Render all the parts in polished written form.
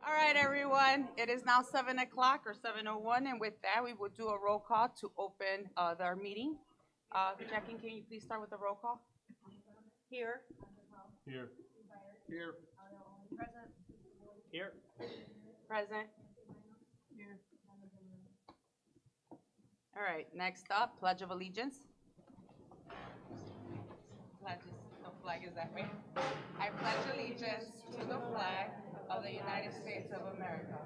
All right, everyone. It is now 7 o'clock or 7:01, and with that, we will do a roll call to open our meeting. Jackie, can you please start with the roll call? Here. Here. Here. Present. Here. Present. Here. All right, next up, Pledge of Allegiance. The flag is that way. I pledge allegiance to the flag of the United States of America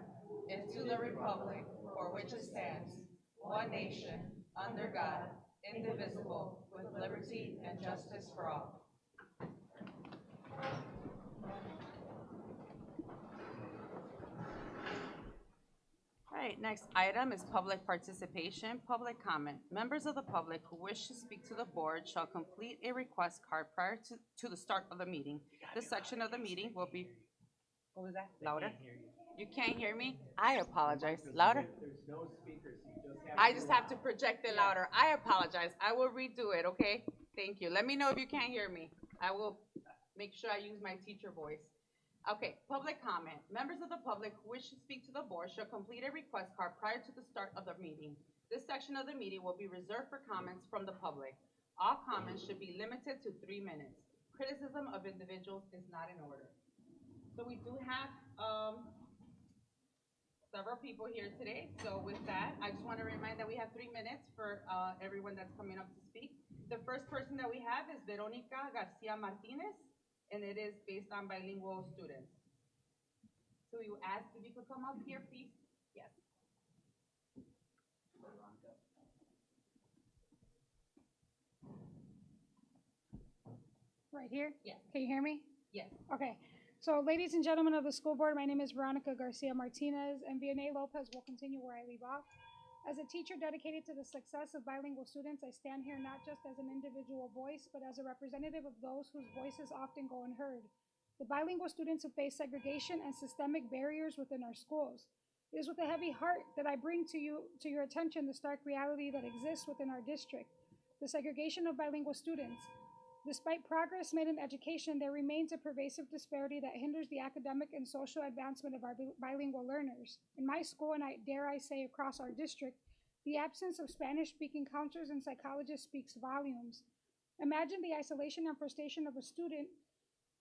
and to the republic for which it stands, one nation, under God, indivisible, with liberty and justice for all. All right, next item is public participation, public comment. Members of the public who wish to speak to the board shall complete a request card prior to the start of the meeting. This section of the meeting will be, what was that? Louder? You can't hear me? I apologize. Louder? There's no speakers, you just have. I just have to project it louder. I apologize. I will redo it, okay? Thank you. Let me know if you can't hear me. I will make sure I use my teacher voice. Okay, public comment. Members of the public who wish to speak to the board shall complete a request card prior to the start of the meeting. This section of the meeting will be reserved for comments from the public. All comments should be limited to 3 minutes. Criticism of individuals is not in order. So we do have several people here today. So with that, I just want to remind that we have 3 minutes for everyone that's coming up to speak. The first person that we have is Veronica Garcia Martinez, and it is based on bilingual students. So we will ask if you could come up here, please. Yes. Right here? Yes. Can you hear me? Yes. Okay. So, ladies and gentlemen of the school board, my name is Veronica Garcia Martinez, and Vianney Lopez will continue where I leave off. As a teacher dedicated to the success of bilingual students, I stand here not just as an individual voice, but as a representative of those whose voices often go unheard. The bilingual students who face segregation and systemic barriers within our schools. It is with a heavy heart that I bring to your attention the stark reality that exists within our district, the segregation of bilingual students. Despite progress made in education, there remains a pervasive disparity that hinders the academic and social advancement of our bilingual learners. In my school, and dare I say across our district, the absence of Spanish-speaking counselors and psychologists speaks volumes. Imagine the isolation and frustration of a student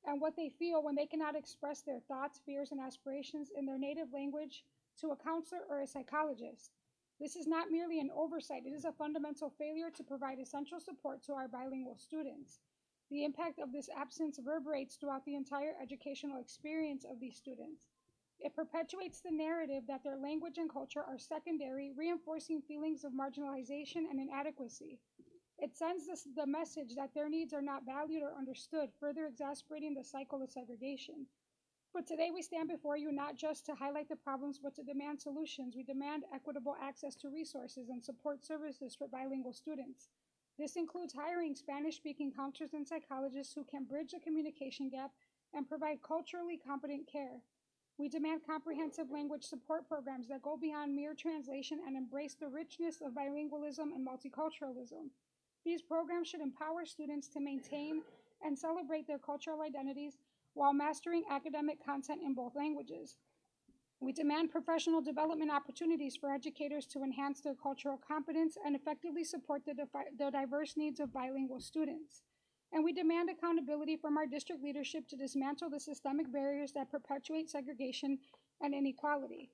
and what they feel when they cannot express their thoughts, fears, and aspirations in their native language to a counselor or a psychologist. This is not merely an oversight, it is a fundamental failure to provide essential support to our bilingual students. The impact of this absence reverberates throughout the entire educational experience of these students. It perpetuates the narrative that their language and culture are secondary, reinforcing feelings of marginalization and inadequacy. It sends the message that their needs are not valued or understood, further exacerbating the cycle of segregation. But today we stand before you not just to highlight the problems, but to demand solutions. We demand equitable access to resources and support services for bilingual students. This includes hiring Spanish-speaking counselors and psychologists who can bridge the communication gap and provide culturally competent care. We demand comprehensive language support programs that go beyond mere translation and embrace the richness of bilingualism and multiculturalism. These programs should empower students to maintain and celebrate their cultural identities while mastering academic content in both languages. We demand professional development opportunities for educators to enhance their cultural competence and effectively support the diverse needs of bilingual students. And we demand accountability from our district leadership to dismantle the systemic barriers that perpetuate segregation and inequality.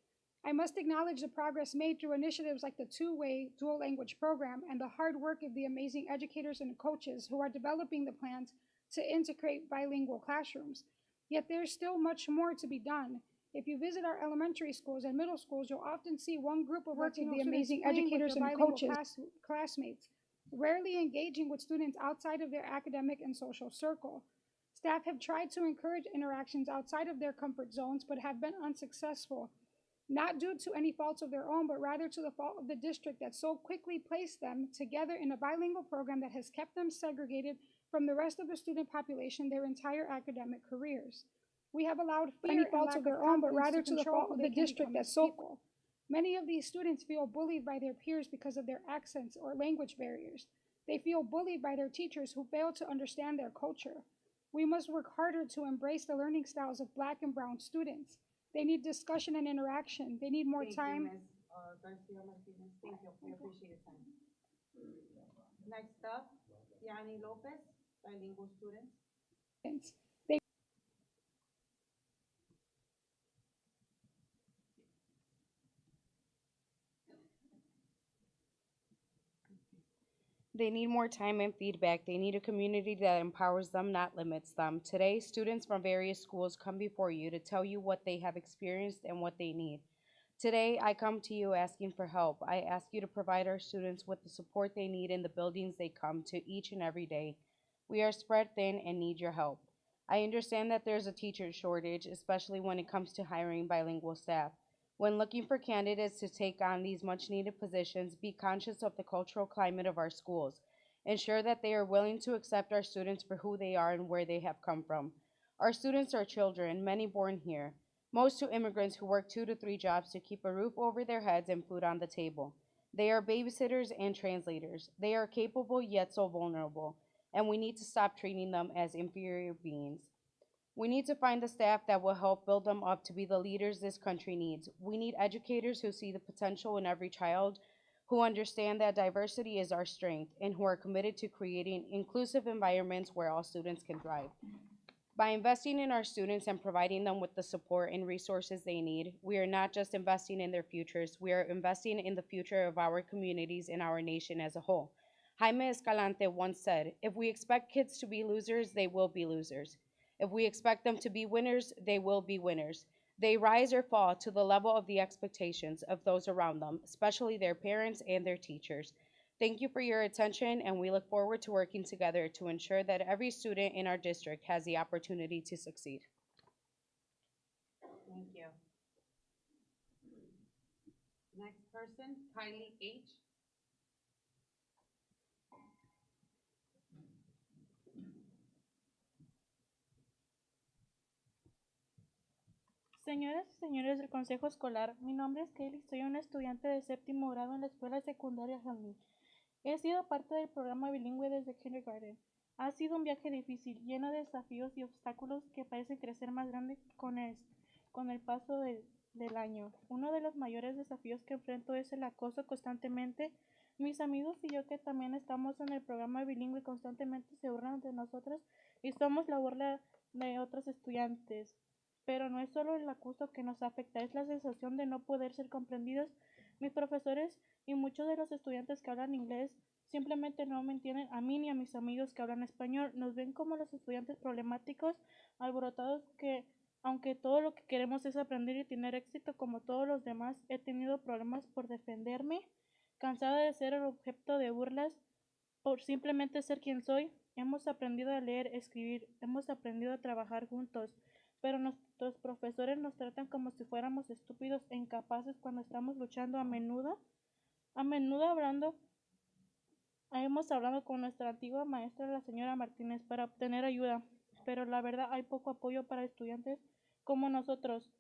I must acknowledge the progress made through initiatives like the two-way dual language program and the hard work of the amazing educators and coaches who are developing the plans to integrate bilingual classrooms. Yet there's still much more to be done. If you visit our elementary schools and middle schools, you'll often see one group of working the amazing educators and coaches, classmates, rarely engaging with students outside of their academic and social circle. Staff have tried to encourage interactions outside of their comfort zones, but have been unsuccessful, not due to any faults of their own, but rather to the fault of the district that so quickly placed them together in a bilingual program that has kept them segregated from the rest of the student population their entire academic careers. We have allowed fear and lack of own, but rather to the fault of the district as so. Many of these students feel bullied by their peers because of their accents or language barriers. They feel bullied by their teachers who fail to understand their culture. We must work harder to embrace the learning styles of Black and Brown students. They need discussion and interaction. They need more Thank time. you, Ms. Garcia Martinez. Thank you. We appreciate your time. Next up, Yanni Lopez, bilingual student. They They need more time and feedback. They need a community that empowers them, not limits them. Today, students from various schools come before you to tell you what they have experienced and what they need. Today, I come to you asking for help. I ask you to provide our students with the support they need in the buildings they come to each and every day. We are spread thin and need your help. I understand that there's a teacher shortage, especially when it comes to hiring bilingual staff. When looking for candidates to take on these much needed positions, be conscious of the cultural climate of our schools. Ensure that they are willing to accept our students for who they are and where they have come from. Our students are children, many born here. Most to immigrants who work 2 to 3 jobs to keep a roof over their heads and food on the table. They are babysitters and translators. They are capable yet so vulnerable, and we need to stop treating them as inferior beings. We need to find the staff that will help build them up to be the leaders this country needs. We need educators who see the potential in every child, who understand that diversity is our strength, and who are committed to creating inclusive environments where all students can thrive. By investing in our students and providing them with the support and resources they need, we are not just investing in their futures, we are investing in the future of our communities and our nation as a whole. Jaime Escalante once said, "If we expect kids to be losers, they will be losers. If we expect them to be winners, they will be winners. They rise or fall to the level of the expectations of those around them, especially their parents and their teachers." Thank you for your attention, and we look forward to working together to ensure that every student in our district has the opportunity to succeed. Thank you. Next person, Kylie H. Señoras y señores del Consejo Escolar, mi nombre es Kelly, soy una estudiante de séptimo grado en la escuela secundaria Hanley. He sido parte del programa bilingüe desde kindergarten. Ha sido un viaje difícil, lleno de desafíos y obstáculos que parecen crecer más grandes con el paso del año. Uno de los mayores desafíos que enfrento es el acoso constantemente. Mis amigos y yo, que también estamos en el programa bilingüe, constantemente se burlan de nosotros y somos la burla de otros estudiantes. Pero no es solo el acoso que nos afecta, es la sensación de no poder ser comprendidos. Mis profesores y muchos de los estudiantes que hablan inglés simplemente no me entienden a mí ni a mis amigos que hablan español. Nos ven como los estudiantes problemáticos, alborotados, que aunque todo lo que queremos es aprender y tener éxito como todos los demás, he tenido problemas por defenderme, cansada de ser el objeto de burlas por simplemente ser quien soy. Hemos aprendido a leer, escribir, hemos aprendido a trabajar juntos, pero nuestros profesores nos tratan como si fuéramos estúpidos e incapaces cuando estamos luchando a menudo hemos hablado con nuestra antigua maestra, la señora Martínez, para obtener ayuda, pero la verdad hay poco apoyo para estudiantes como nosotros.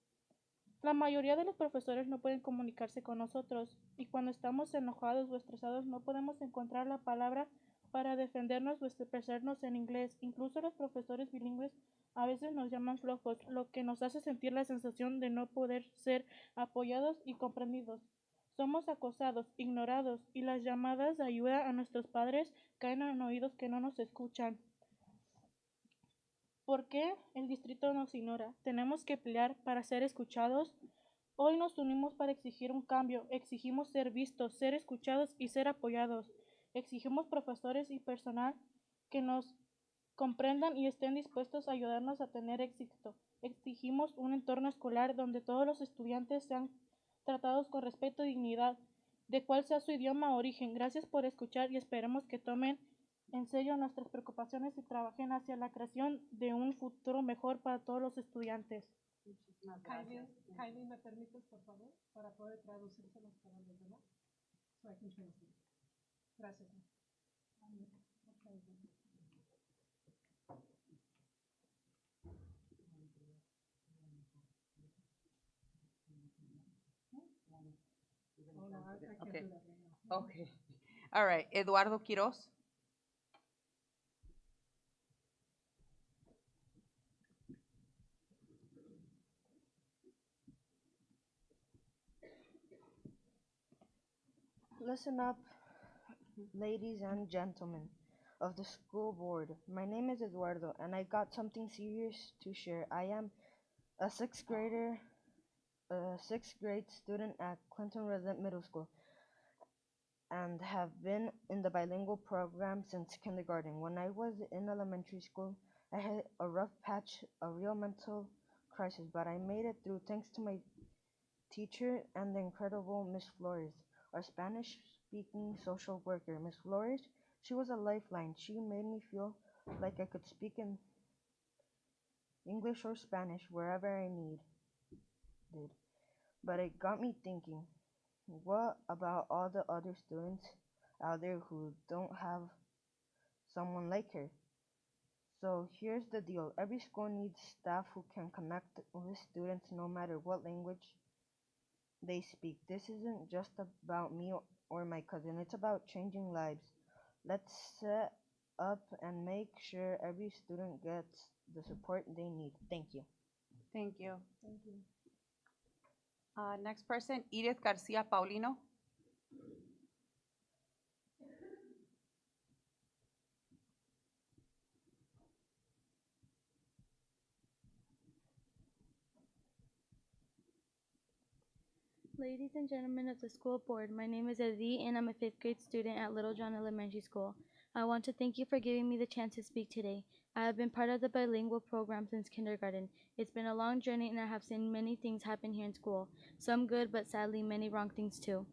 La mayoría de los profesores no pueden comunicarse con nosotros, y cuando estamos enojados o estresados no podemos encontrar la palabra para defendernos o expresarnos en inglés. Incluso los profesores bilingües a veces nos llaman flojos, lo que nos hace sentir la sensación de no poder ser apoyados y comprendidos. Somos acosados, ignorados, y las llamadas de ayuda a nuestros padres caen en oídos que no nos escuchan. ¿Por qué el distrito nos ignora? Tenemos que pelear para ser escuchados. Hoy nos unimos para exigir un cambio. Exigimos ser vistos, ser escuchados y ser apoyados. Exigimos profesores y personal que nos comprendan y estén dispuestos a ayudarnos a tener éxito. Exigimos un entorno escolar donde todos los estudiantes sean tratados con respeto y dignidad, de cual sea su idioma o origen. Gracias por escuchar y esperemos que tomen en serio nuestras preocupaciones y trabajen hacia la creación de un futuro mejor para todos los estudiantes. Kylie, ¿me permites, por favor, para poder traducírselos para los demás? So I can translate. Gracias. Oh, no, I can't Okay. do that right now. Okay. All right. Eduardo Quiroz. Listen up, ladies and gentlemen of the school board. My name is Eduardo, and I got something serious to share. I am a sixth grade student at Clinton Resident Middle School, and have been in the bilingual program since kindergarten. When I was in elementary school, I had a rough patch, a real mental crisis, but I made it through thanks to my teacher and the incredible Miss Flores, our Spanish-speaking social worker. Miss Flores, she was a lifeline. She made me feel like I could speak in English or Spanish wherever I needed. But it got me thinking, what about all the other students out there who don't have someone like her? So here's the deal. Every school needs staff who can connect with students no matter what language they speak. This isn't just about me or my cousin. It's about changing lives. Let's set up and make sure every student gets the support they need. Thank you. Thank you. Thank you. Next person, Edith Garcia Paulino. Ladies and gentlemen of the school board, my name is Adi and I'm a 5th grade student at Little John Elementary School. I want to thank you for giving me the chance to speak today. I have been part of the bilingual program since kindergarten. It's been a long journey and I have seen many things happen here in school, some good but sadly many wrong things too.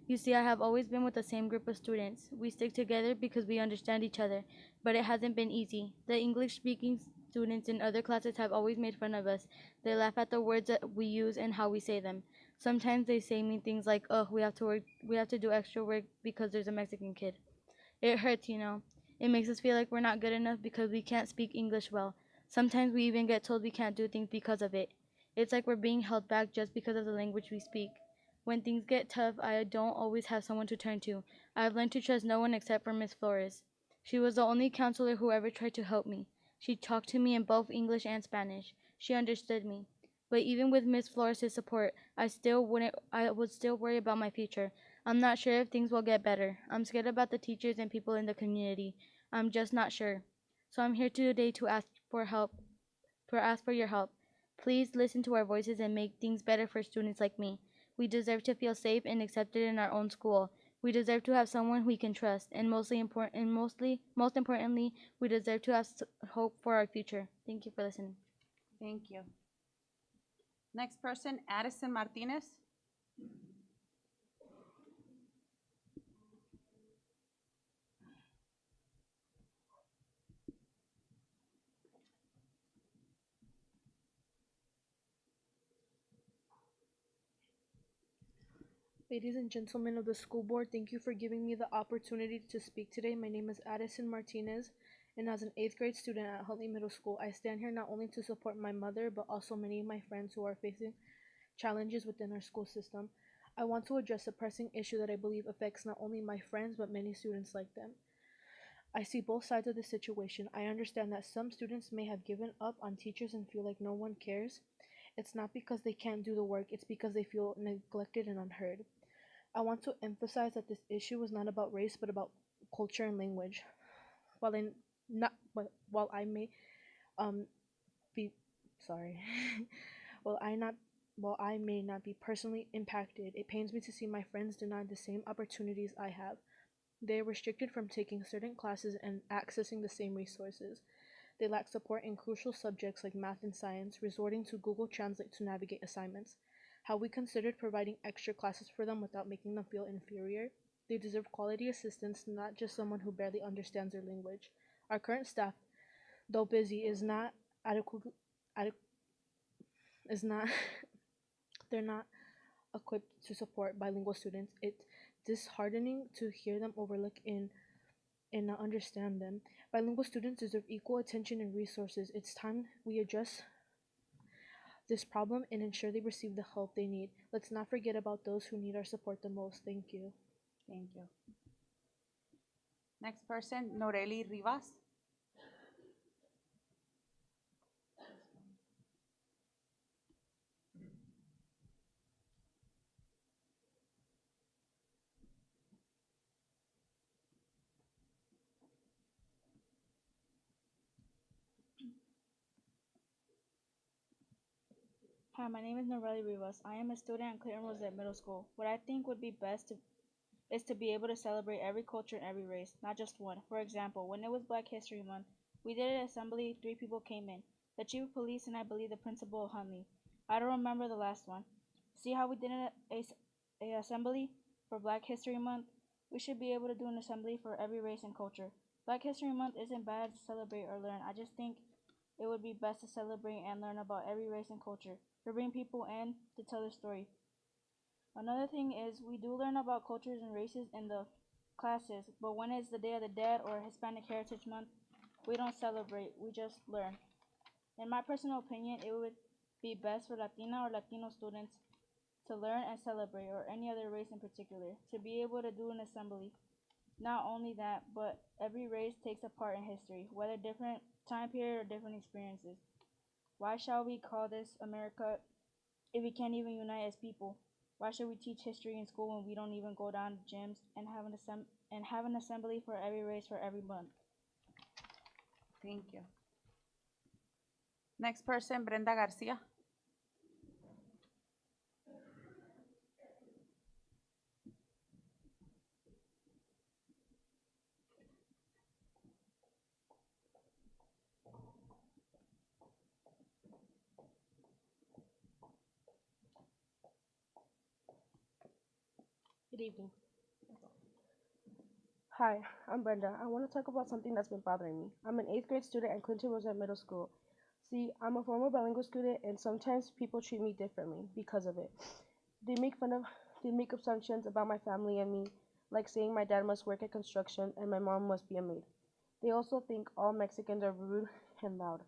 You see, I have always been with the same group of students. We stick together because we understand each other, but it hasn't been easy. The English-speaking students in other classes have always made fun of us. They laugh at the words that we use and how we say them. Sometimes they say mean things like, "Oh, we have to do extra work because there's a Mexican kid." It hurts, you know. It makes us feel like we're not good enough because we can't speak English well. Sometimes we even get told we can't do things because of it. It's like we're being held back just because of the language we speak. When things get tough, I don't always have someone to turn to. I've learned to trust no one except for Miss Flores. She was the only counselor who ever tried to help me. She talked to me in both English and Spanish. She understood me. But even with Miss Flores' support, I would still worry about my future. I'm not sure if things will get better. I'm scared about the teachers and people in the community. I'm just not sure. So I'm here today to ask for your help. Please listen to our voices and make things better for students like me. We deserve to feel safe and accepted in our own school. We deserve to have someone we can trust, and most importantly, we deserve to have hope for our future. Thank you for listening. Thank you. Next person, Addison Martinez. Ladies and gentlemen of the school board, thank you for giving me the opportunity to speak today. My name is Addison Martinez, and as an 8th grade student at Huntley Middle School, I stand here not only to support my mother, but also many of my friends who are facing challenges within our school system. I want to address a pressing issue that I believe affects not only my friends, but many students like them. I see both sides of the situation. I understand that some students may have given up on teachers and feel like no one cares. It's not because they can't do the work, it's because they feel neglected and unheard. I want to emphasize that this issue is not about race, but about culture and language. While I not while I may be sorry, while I may not be personally impacted, it pains me to see my friends denied the same opportunities I have. They are restricted from taking certain classes and accessing the same resources. They lack support in crucial subjects like math and science, resorting to Google Translate to navigate assignments. Have we considered providing extra classes for them without making them feel inferior? They deserve quality assistance, not just someone who barely understands their language. Our current staff, though busy, is not they're not equipped to support bilingual students. It's disheartening to hear them overlook and not understand them. Bilingual students deserve equal attention and resources. It's time we address this problem and ensure they receive the help they need. Let's not forget about those who need our support the most. Thank you. Thank you. Next person, Noreli Rivas. Hi, my name is Norelli Rivas. I am a student at Clayton Rosette Middle School. What I think would be best is to be able to celebrate every culture and every race, not just one. For example, when it was Black History Month, we did an assembly, 3 people came in. The chief of police and I believe the principal of Hunley. I don't remember the last one. See how we did a assembly for Black History Month? We should be able to do an assembly for every race and culture. Black History Month isn't bad to celebrate or learn. I just think it would be best to celebrate and learn about every race and culture, to bring people in to tell their story. Another thing is we do learn about cultures and races in the classes, but when it's the Day of the Dead or Hispanic Heritage Month, we don't celebrate, we just learn. In my personal opinion, it would be best for Latina or Latino students to learn and celebrate, or any other race in particular, to be able to do an assembly. Not only that, but every race takes a part in history, whether different time period or different experiences. Why shall we call this America if we can't even unite as people? Why should we teach history in school when we don't even go down to gyms and have an assembly for every race for every month? Thank you. Next person, Brenda Garcia. Good evening. Hi, I'm Brenda. I want to talk about something that's been bothering me. I'm an 8th grade student at Clinton Rosette Middle School. See, I'm a former bilingual student, and sometimes people treat me differently because of it. They make assumptions about my family and me, like saying my dad must work at construction and my mom must be a maid. They also think all Mexicans are rude and loud,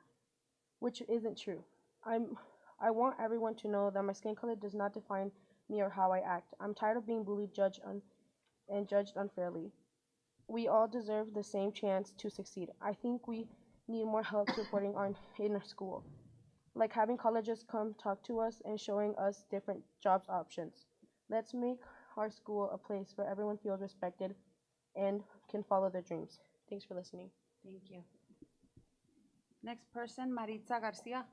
which isn't true. I want everyone to know that my skin color does not define me or how I act. I'm tired of being bullied, judged unfairly. We all deserve the same chance to succeed. I think we need more help supporting in our school, like having colleges come talk to us and showing us different jobs options. Let's make our school a place where everyone feels respected and can follow their dreams. Thanks for listening. Thank you. Next person, Maritza Garcia.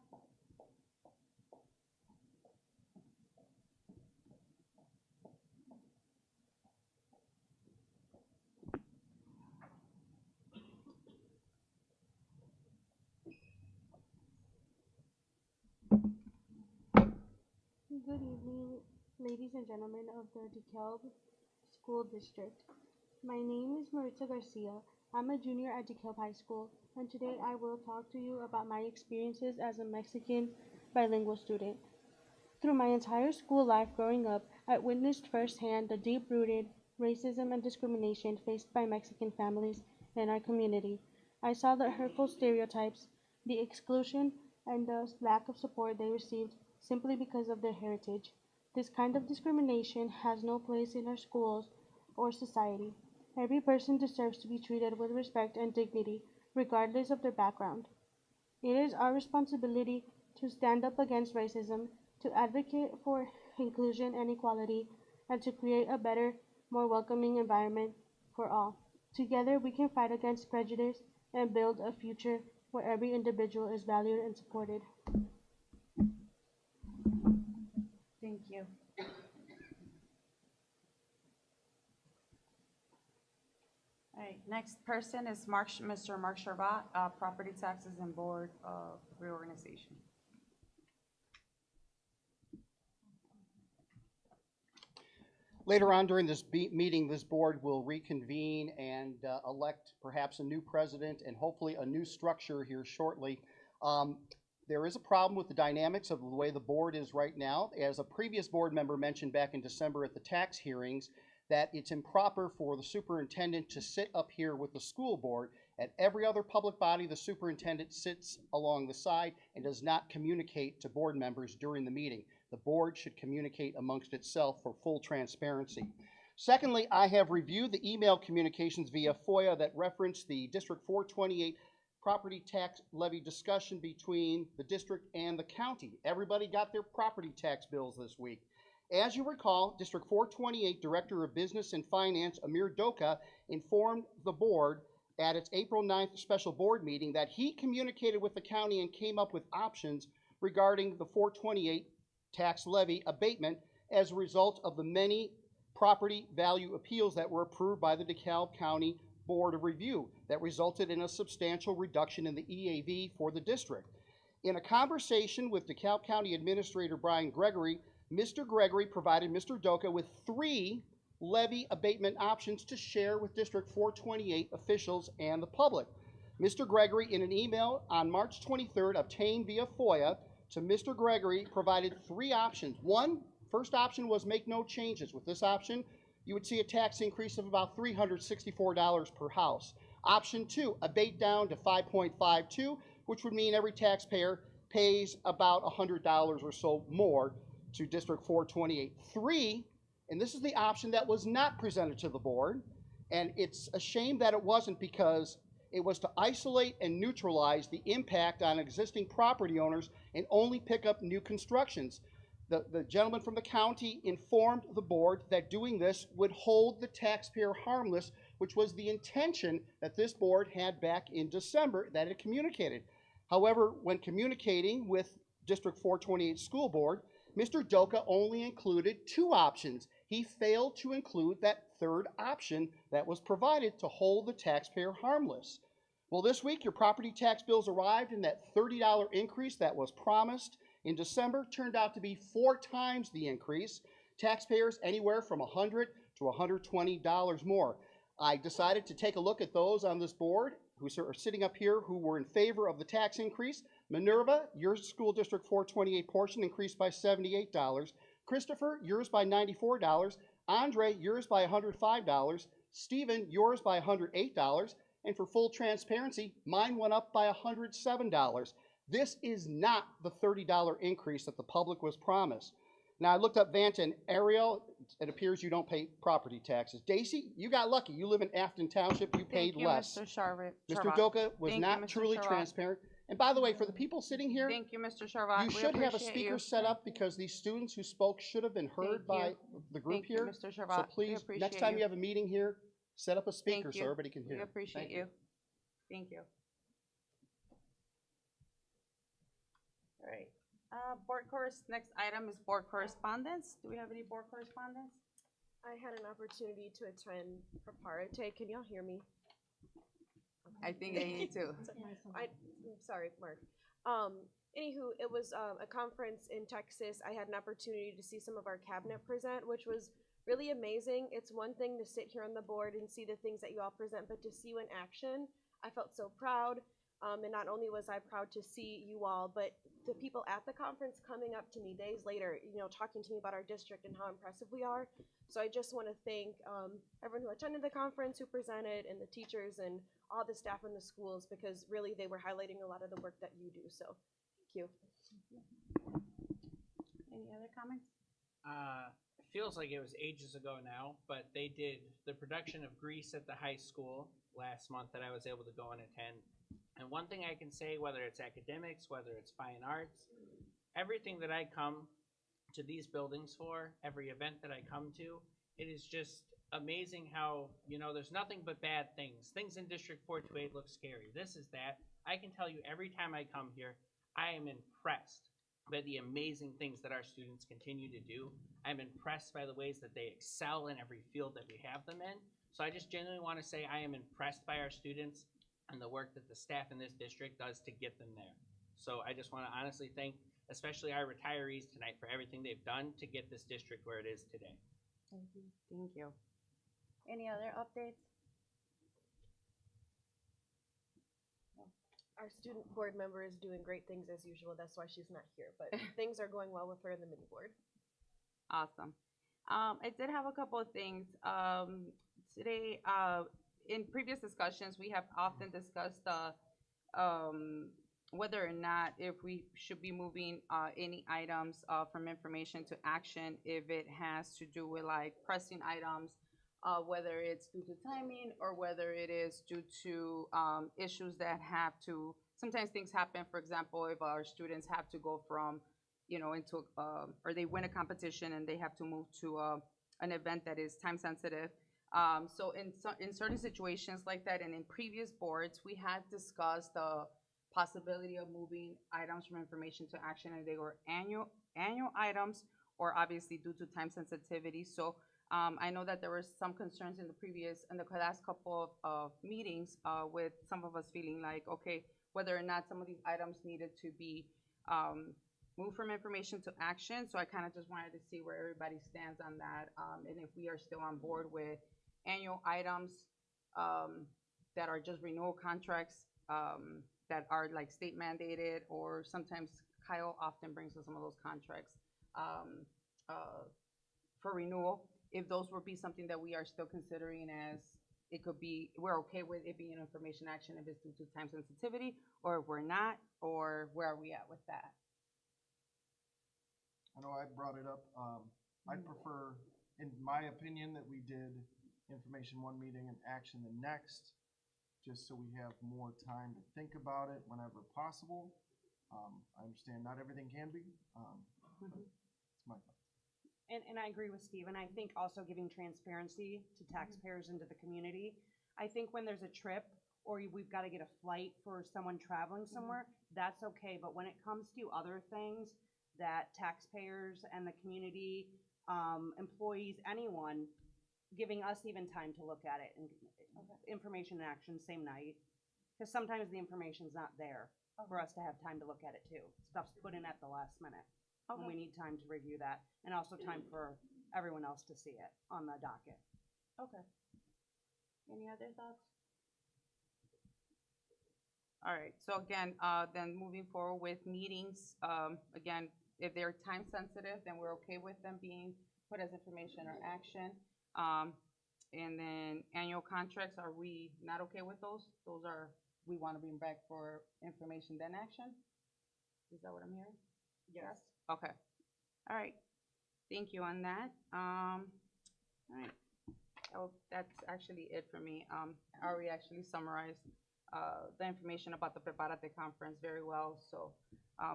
Good evening, ladies and gentlemen of the DeKalb School District. My name is Maritza Garcia. I'm a junior at DeKalb High School, and today I will talk to you about my experiences as a Mexican bilingual student. Through my entire school life growing up, I witnessed firsthand the deep-rooted racism and discrimination faced by Mexican families in our community. I saw the hurtful stereotypes, the exclusion, and the lack of support they received simply because of their heritage. This kind of discrimination has no place in our schools or society. Every person deserves to be treated with respect and dignity, regardless of their background. It is our responsibility to stand up against racism, to advocate for inclusion and equality, and to create a better, more welcoming environment for all. Together, we can fight against prejudice and build a future where every individual is valued and supported. Thank you. All right, next person is Mr. Mark Sharbat, Property Taxes and Board of Reorganization. Later on during this meeting, this board will reconvene and elect perhaps a new president and hopefully a new structure here shortly. There is a problem with the dynamics of the way the board is right now. As a previous board member mentioned back in December at the tax hearings, that it's improper for the superintendent to sit up here with the school board. At every other public body, the superintendent sits along the side and does not communicate to board members during the meeting. The board should communicate amongst itself for full transparency. Secondly, I have reviewed the email communications via FOIA that reference the District 428 property tax levy discussion between the district and the county. Everybody got their property tax bills this week. As you recall, District 428 Director of Business and Finance, Amir Doka, informed the board at its April 9th special board meeting that he communicated with the county and came up with options regarding the 428 tax levy abatement as a result of the many property value appeals that were approved by the DeKalb County Board of Review that resulted in a substantial reduction in the EAV for the district. In a conversation with DeKalb County Administrator Brian Gregory, Mr. Gregory provided Mr. Doka with 3 levy abatement options to share with District 428 officials and the public. Mr. Gregory, in an email on March 23rd obtained via FOIA to Mr. Gregory, provided 3 options. First option was make no changes. With this option, you would see a tax increase of about $364 per house. Option 2, abate down to 5.52, which would mean every taxpayer pays about $100 or so more to District 428. 3, and this is the option that was not presented to the board, and it's a shame that it wasn't, because it was to isolate and neutralize the impact on existing property owners and only pick up new constructions. The gentleman from the county informed the board that doing this would hold the taxpayer harmless, which was the intention that this board had back in December that it communicated. However, when communicating with District 428 School Board, Mr. Doka only included 2 options. He failed to include that 3rd option that was provided to hold the taxpayer harmless. Well, this week your property tax bills arrived, and that $30 increase that was promised in December turned out to be 4 times the increase. Taxpayers anywhere from $100 to $120 more. I decided to take a look at those on this board who are sitting up here who were in favor of the tax increase. Minerva, your school district 428 portion increased by $78. Christopher, yours by $94. Andre, yours by $105. Stephen, yours by $108. And for full transparency, mine went up by $107. This is not the $30 increase that the public was promised. Now, I looked up Vanta and Ariel. It appears you don't pay property taxes. Daisy, you got lucky. You live in Afton Township. You paid less. Thank you, Mr. Sharvat. Mr. Doka was Thank not you, Mr. truly Sharvat. transparent. And by the way, for the people sitting here, Thank you, Mr. Sharvat. you We should have a appreciate speaker you. set up, because these students who spoke should have been heard Thank you. by the group Thank you, here. Mr. So Sharvat. We please, appreciate next time you. you have a meeting here, set up a speaker Thank so you. everybody can hear. We appreciate Thank you. Thank you. All right. Next item is board correspondence. Do we have any board correspondence? I had an opportunity to attend for Parate. Can y'all hear me? I think I need to. I'm sorry, Mark. Anywho, it was a conference in Texas. I had an opportunity to see some of our cabinet present, which was really amazing. It's one thing to sit here on the board and see the things that you all present, but to see you in action, I felt so proud. And not only was I proud to see you all, but the people at the conference coming up to me days later, talking to me about our district and how impressive we are. So I just want to thank everyone who attended the conference, who presented, and the teachers and all the staff in the schools, because really they were highlighting a lot of the work that you do. So thank you. Any other comments? It feels like it was ages ago now, but they did the production of Grease at the high school last month that I was able to go and attend. And one thing I can say, whether it's academics, whether it's fine arts, everything that I come to these buildings for, every event that I come to, it is just amazing how, there's nothing but bad things. Things in District 428 look scary. This is that. I can tell you every time I come here, I am impressed by the amazing things that our students continue to do. I'm impressed by the ways that they excel in every field that we have them in. So I just genuinely want to say I am impressed by our students and the work that the staff in this district does to get them there. So I just want to honestly thank especially our retirees tonight for everything they've done to get this district where it is today. Thank you. Thank you. Any other updates? Our student board member is doing great things as usual. That's why she's not here, but things are going well with her in the mini board. Awesome. I did have a couple of things. Today, in previous discussions, we have often discussed whether or not if we should be moving any items from information to action, if it has to do with like pressing items, whether it's due to timing or whether it is due to issues that have to, sometimes things happen, for example, if our students have to go from, into, or they win a competition and they have to move to an event that is time sensitive. So in certain situations like that, and in previous boards, we had discussed the possibility of moving items from information to action, and they were annual items or obviously due to time sensitivity. So I know that there were some concerns in the last couple of meetings with some of us feeling like, okay, whether or not some of these items needed to be moved from information to action. So I kind of just wanted to see where everybody stands on that, and if we are still on board with annual items that are just renewal contracts that are like state mandated, or sometimes Kyle often brings us some of those contracts for renewal. If those would be something that we are still considering as it could be, we're okay with it being information action if it's due to time sensitivity, or if we're not, or where are we at with that? I know I brought it up. I prefer, in my opinion, that we did information one meeting and action the next, just so we have more time to think about it whenever possible. I understand not everything can be, but it's my thought. And I agree with Steve, and I think also giving transparency to taxpayers and to the community. I think when there's a trip or we've got to get a flight for someone traveling somewhere, that's okay. But when it comes to other things that taxpayers and the community, employees, anyone, giving us even time to look at it and information and action same night, because sometimes the information's not there for us to have time to look at it too. Stuff's put in at the last minute. And we need time to review that, and also time for everyone else to see it on the docket. Okay. Any other thoughts? All right, so again, then moving forward with meetings, again, if they're time sensitive, then we're okay with them being put as information or action. And then annual contracts, are we not okay with those? Those are, we want to bring back for information then action? Is that what I'm hearing? Yes. Okay. All right. Thank you on that. All right. Oh, that's actually it for me. I already actually summarized the information about the Preparate conference very well. So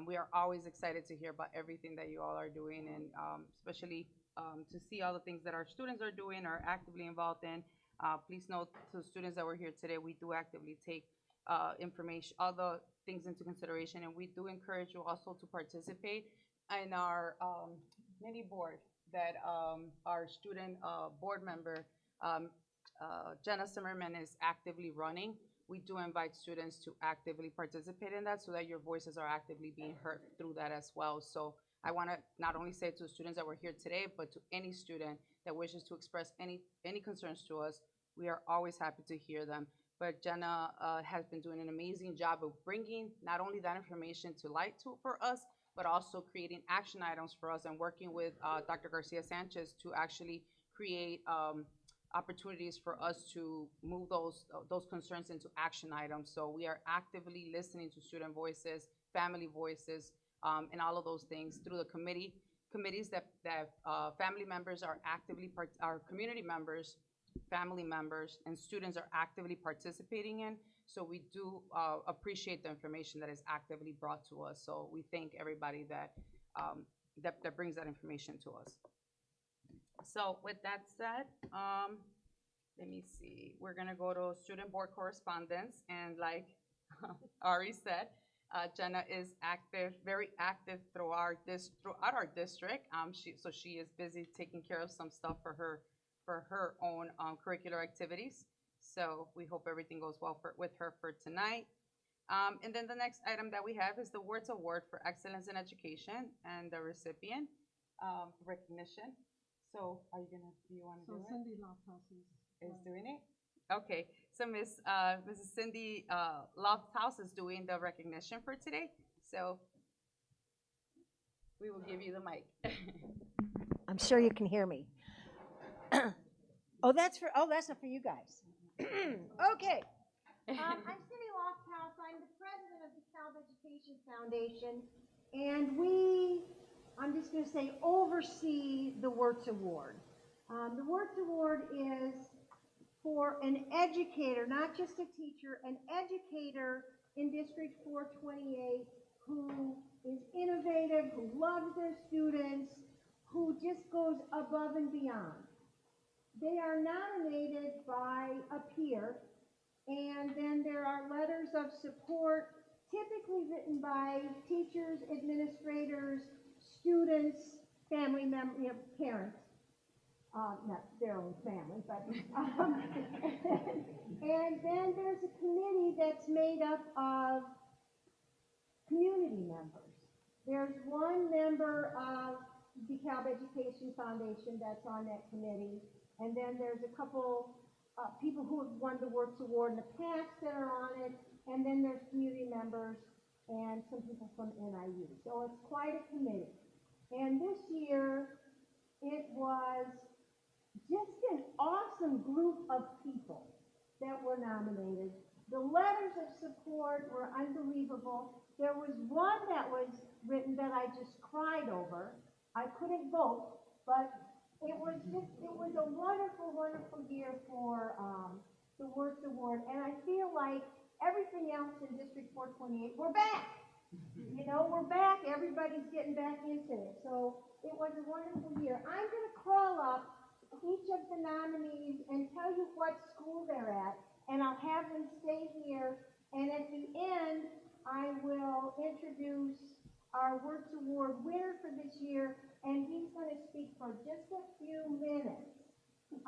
we are always excited to hear about everything that you all are doing, and especially to see all the things that our students are doing or actively involved in. Please note to the students that were here today, we do actively take information, all the things into consideration, and we do encourage you also to participate in our mini board that our student board member, Jenna Zimmerman, is actively running. We do invite students to actively participate in that so that your voices are actively being heard through that as well. So I want to not only say to the students that were here today, but to any student that wishes to express any concerns to us, we are always happy to hear them. But Jenna has been doing an amazing job of bringing not only that information to light for us, but also creating action items for us and working with Dr. Garcia Sanchez to actually create opportunities for us to move those concerns into action items. So we are actively listening to student voices, family voices, and all of those things through the committees that family members are actively, our community members, family members, and students are actively participating in. So we do appreciate the information that is actively brought to us. So we thank everybody that that brings that information to us. So with that said, let me see. We're gonna go to student board correspondence, and like Ari said, Jenna is active, very active throughout our district. She is busy taking care of some stuff for her own curricular activities. So we hope everything goes well with her for tonight. And then the next item that we have is the Words Award for Excellence in Education, and the recipient recognition. So do you want to do it? Cindy Lofthouse is doing it? Okay, so Mrs. Cindy Lofthouse is doing the recognition for today. So we will give you the mic. I'm sure you can hear me. That's not for you guys. Okay. I'm Cindy Lofthouse. I'm the president of the DeKalb Education Foundation, and I'm just going to say, oversee the Wirtz Award. The Wirtz Award is for an educator, not just a teacher, an educator in District 428 who is innovative, who loves their students, who just goes above and beyond. They are nominated by a peer, and then there are letters of support typically written by teachers, administrators, students, family members, parents, not their own family, but, and then there's a committee that's made up of community members. There's one member of DeKalb Education Foundation that's on that committee, and then there's a couple people who have won the Works Award in the past that are on it, and then there's community members and some people from NIU. So it's quite a committee. And this year, it was just an awesome group of people that were nominated. The letters of support were unbelievable. There was one that was written that I just cried over. I couldn't vote, but it was a wonderful, wonderful year for the Works Award. And I feel like everything else in District 428, we're back. You know, we're back. Everybody's getting back into it. So it was a wonderful year. I'm going to call up each of the nominees and tell you what school they're at, and I'll have them stay here. And at the end, I will introduce our Works Award winner for this year, and he's going to speak for just a few minutes.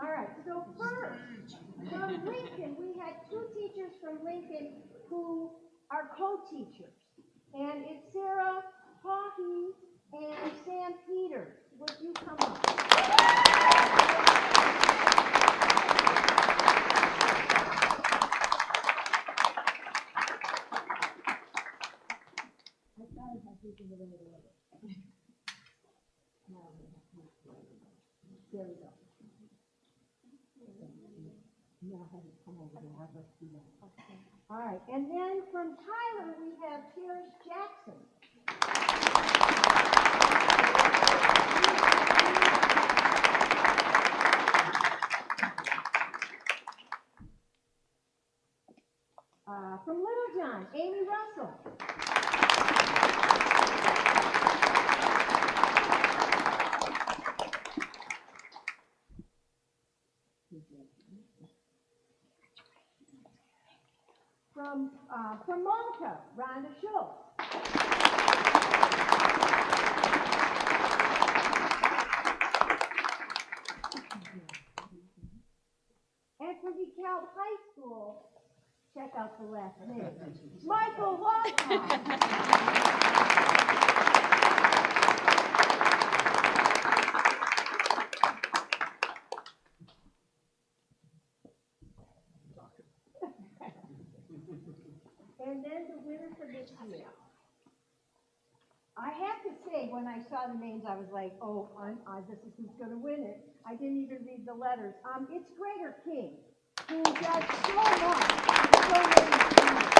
All right, so first, from Lincoln, we had two teachers from Lincoln who are co-teachers. And it's Sarah Hawkey and Sam Peters. Would you come up? I thought I had people with it. There we go. Now I have to come over here. Let's do that. Okay. All right, and then from Tyler, we have Cherish Jackson. From Little John, Amy Russell. From Malta, Rhonda Schultz. And from DeKalb High School, check out the last name, Michael Walcott. And then the winner for this year. I have to say, when I saw the names, I was like, oh, this is who's going to win it. I didn't even read the letters. It's Greater King, who does so much for so many students.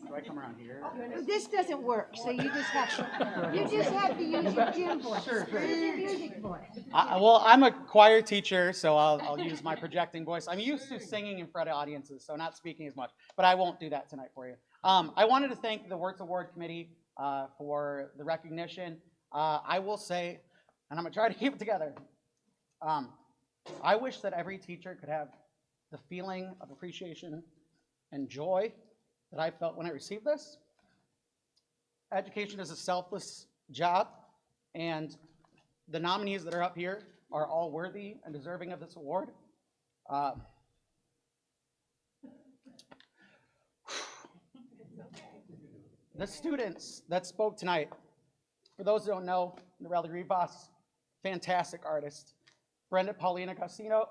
Do I come around here? This doesn't work, so you just have to use your gym voice. Sure. Use your music voice. Well, I'm a choir teacher, so I'll use my projecting voice. I'm used to singing in front of audiences, so not speaking as much, but I won't do that tonight for you. I wanted to thank the Works Award Committee for the recognition. I will say, and I'm gonna try to keep it together, I wish that every teacher could have the feeling of appreciation and joy that I felt when I received this. Education is a selfless job, and the nominees that are up here are all worthy and deserving of this award. The students that spoke tonight, for those who don't know, Norelli Rivas, fantastic artist. Brenda Paulina Garcia,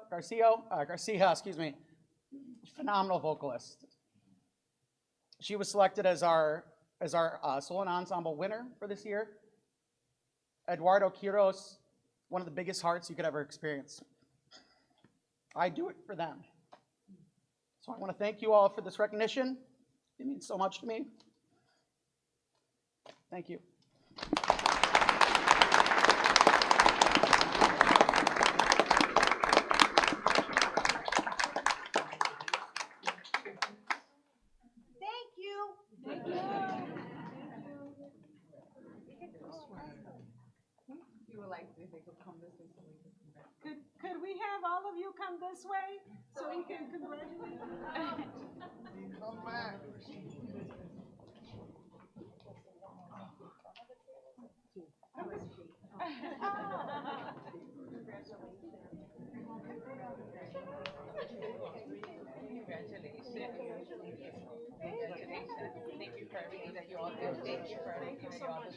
phenomenal vocalist. She was selected as our solo and ensemble winner for this year. Eduardo Quiros, one of the biggest hearts you could ever experience. I do it for them. So I want to thank you all for this recognition. It means so much to me. Thank you. You would like to, if they could come this way so we could come back. Could have all of you come this way so we can congratulate you? Come back. Thank you for everything that you all do. Thank you for everything that you all do.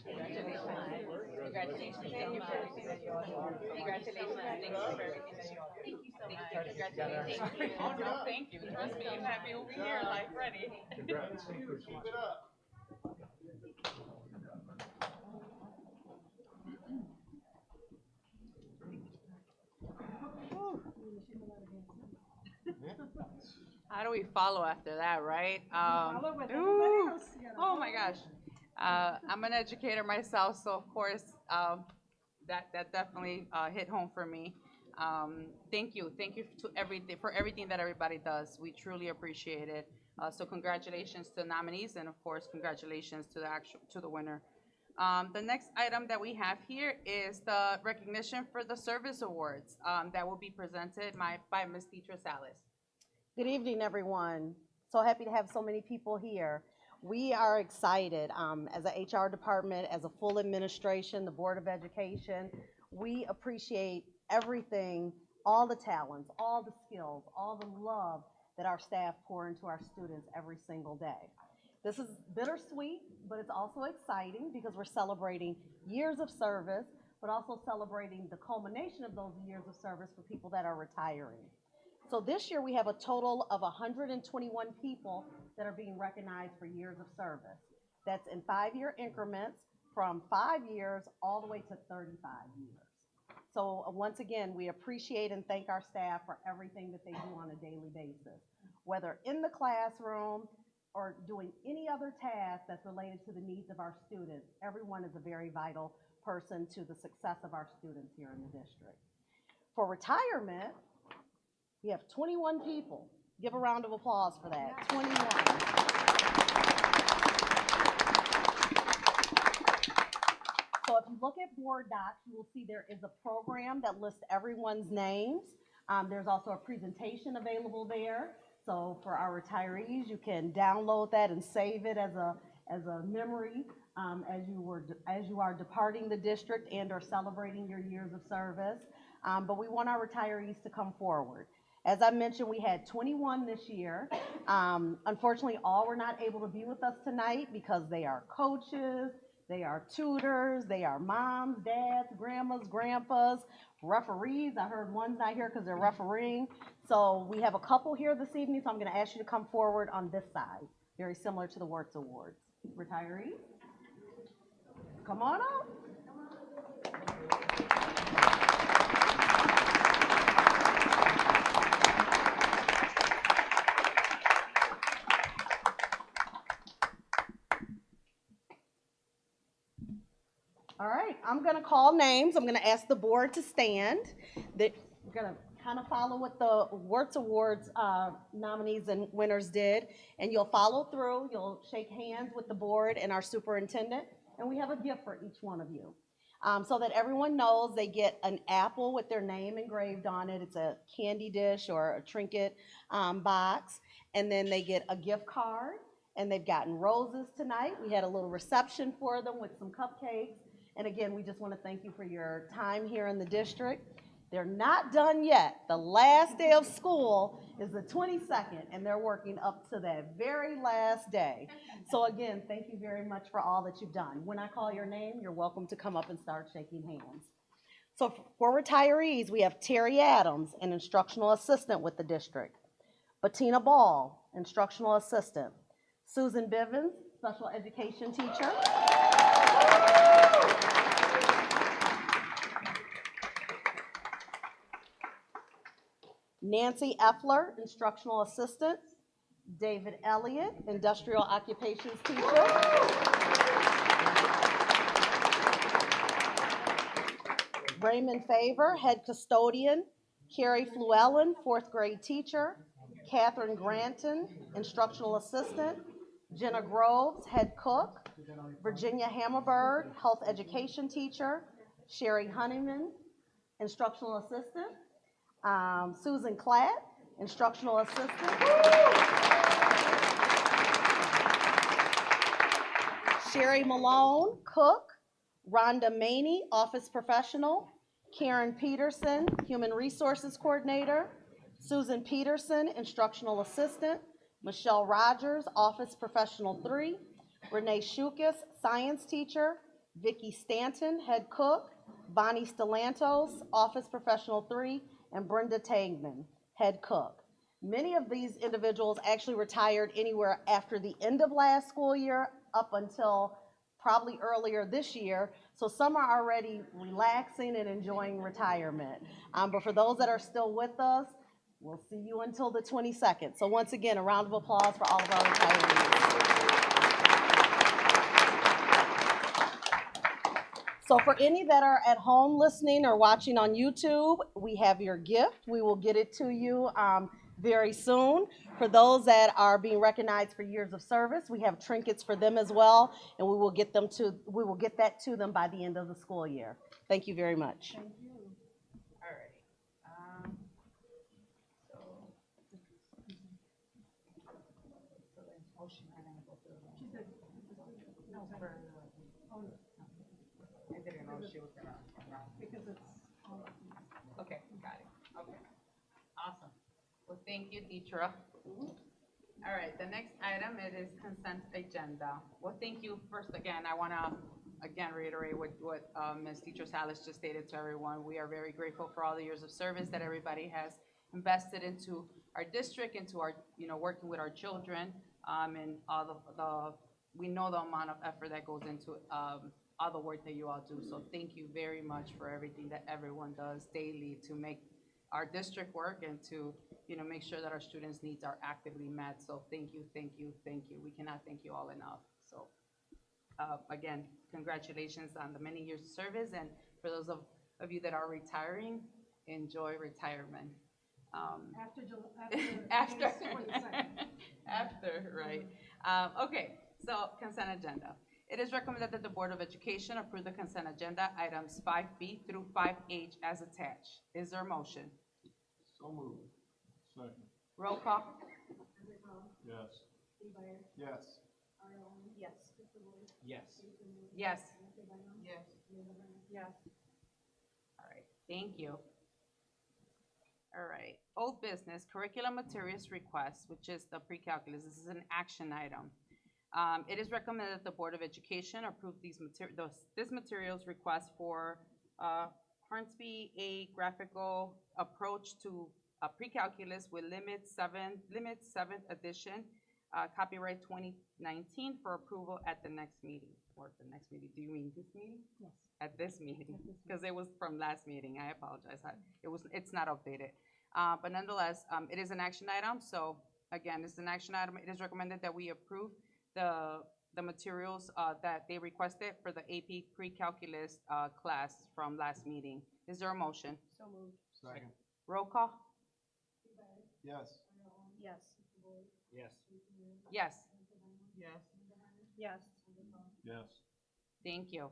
Congratulations. Thank you for everything that you all do. Congratulations. Thank you for everything that you all do. Thank you so much. Congratulations. Oh, no, thank you. Trust me, you have me over here like ready. Keep it up. How do we follow after that, right? Follow with everybody Ooh, else. You gotta oh my follow. gosh. I'm an educator myself, so of course, that definitely hit home for me. Thank you to everything that everybody does. We truly appreciate it. So congratulations to the nominees, and of course, congratulations to the winner. The next item that we have here is the recognition for the service awards that will be presented by Ms. Deetra Salas. Good evening, everyone. So happy to have so many people here. We are excited as a HR department, as a full administration, the Board of Education. We appreciate everything, all the talents, all the skills, all the love that our staff pour into our students every single day. This is bittersweet, but it's also exciting because we're celebrating years of service, but also celebrating the culmination of those years of service for people that are retiring. So this year we have a total of 121 people that are being recognized for years of service. That's in 5-year increments from 5 years all the way to 35 years. So once again, we appreciate and thank our staff for everything that they do on a daily basis, whether in the classroom or doing any other task that's related to the needs of our students. Everyone is a very vital person to the success of our students here in the district. For retirement, we have 21 people. Give a round of applause for that. 21. So if you look at board docs, you will see there is a program that lists everyone's names. There's also a presentation available there. So for our retirees, you can download that and save it as a memory as you are departing the district and or celebrating your years of service. But we want our retirees to come forward. As I mentioned, we had 21 this year. Unfortunately, all were not able to be with us tonight because they are coaches, they are tutors, they are moms, dads, grandmas, grandpas, referees. I heard one's not here because they're refereeing. So we have a couple here this evening, so I'm going to ask you to come forward on this side, very similar to the Wirtz Awards. Retirees, come on up. All right, I'm going to call names. I'm going to ask the board to stand. We're going to kind of follow what the Wirtz Awards nominees and winners did, and you'll follow through. You'll shake hands with the board and our superintendent, and we have a gift for each one of you. So that everyone knows they get an apple with their name engraved on it. It's a candy dish or a trinket box, and then they get a gift card, and they've gotten roses tonight. We had a little reception for them with some cupcakes. And again, we just want to thank you for your time here in the district. They're not done yet. The last day of school is the 22nd, and they're working up to that very last day. So again, thank you very much for all that you've done. When I call your name, you're welcome to come up and start shaking hands. So for retirees, we have Terry Adams, an instructional assistant with the district. Bettina Ball, instructional assistant. Susan Bivens, special education teacher. Nancy Effler, instructional assistant. David Elliott, industrial occupations teacher. Raymond Favor, head custodian. Carrie Fluellen, 4th grade teacher. Catherine Granton, instructional assistant. Jenna Groves, head cook. Virginia Hammerberg, health education teacher. Sherry Honeyman, instructional assistant. Susan Cladd, instructional assistant. Sherry Malone, cook. Rhonda Maney, office professional. Karen Peterson, human resources coordinator. Susan Peterson, instructional assistant. Michelle Rogers, office professional 3. Renee Shukas, science teacher. Vicki Stanton, head cook. Bonnie Stellantos, office professional 3. And Brenda Tagman, head cook. Many of these individuals actually retired anywhere after the end of last school year up until probably earlier this year. So some are already relaxing and enjoying retirement. But for those that are still with us, we'll see you until the 22nd. So once again, a round of applause for all of our retirees. So for any that are at home listening or watching on YouTube, we have your gift. We will get it to you very soon. For those that are being recognized for years of service, we have trinkets for them as well, and we will get that to them by the end of the school year. Thank you very much. Thank you. All right. I didn't know she was gonna. Because it's. Okay, got it. Okay. Awesome. Well, thank you, Deetra. All right, the next item, it is consent agenda. Well, thank you. First, again, I want to, reiterate what Ms. Deetra Salas just stated to everyone. We are very grateful for all the years of service that everybody has invested into our district, into our, working with our children, and all we know the amount of effort that goes into all the work that you all do. So thank you very much for everything that everyone does daily to make our district work and to, make sure that our students' needs are actively met. So thank you, thank you, thank you. We cannot thank you all enough. So again, congratulations on the many years of service. And for those of you that are retiring, enjoy retirement. After, right. Okay, so consent agenda. It is recommended that the Board of Education approve the consent agenda items 5B through 5H as attached. Is there a motion? So moved. Second. Roll call. Yes. Yes. Yes. Yes. Yes. Yes. All right, thank you. All right, old business, curriculum materials request, which is the pre-calculus. This is an action item. It is recommended that the Board of Education approve this materials request for Hornsby A graphical approach to pre-calculus with limit 7th edition, copyright 2019 for approval at the next meeting. Or the next meeting, do you mean this meeting? Yes. At this meeting, because it was from last meeting. I apologize. It's not updated. But nonetheless, it is an action item. So again, it's an action item. It is recommended that we approve the materials that they requested for the AP pre-calculus class from last meeting. Is there a motion? So moved. Second. Roll call? Yes. Yes. Yes. Yes. Yes. Yes. Yes. Thank you.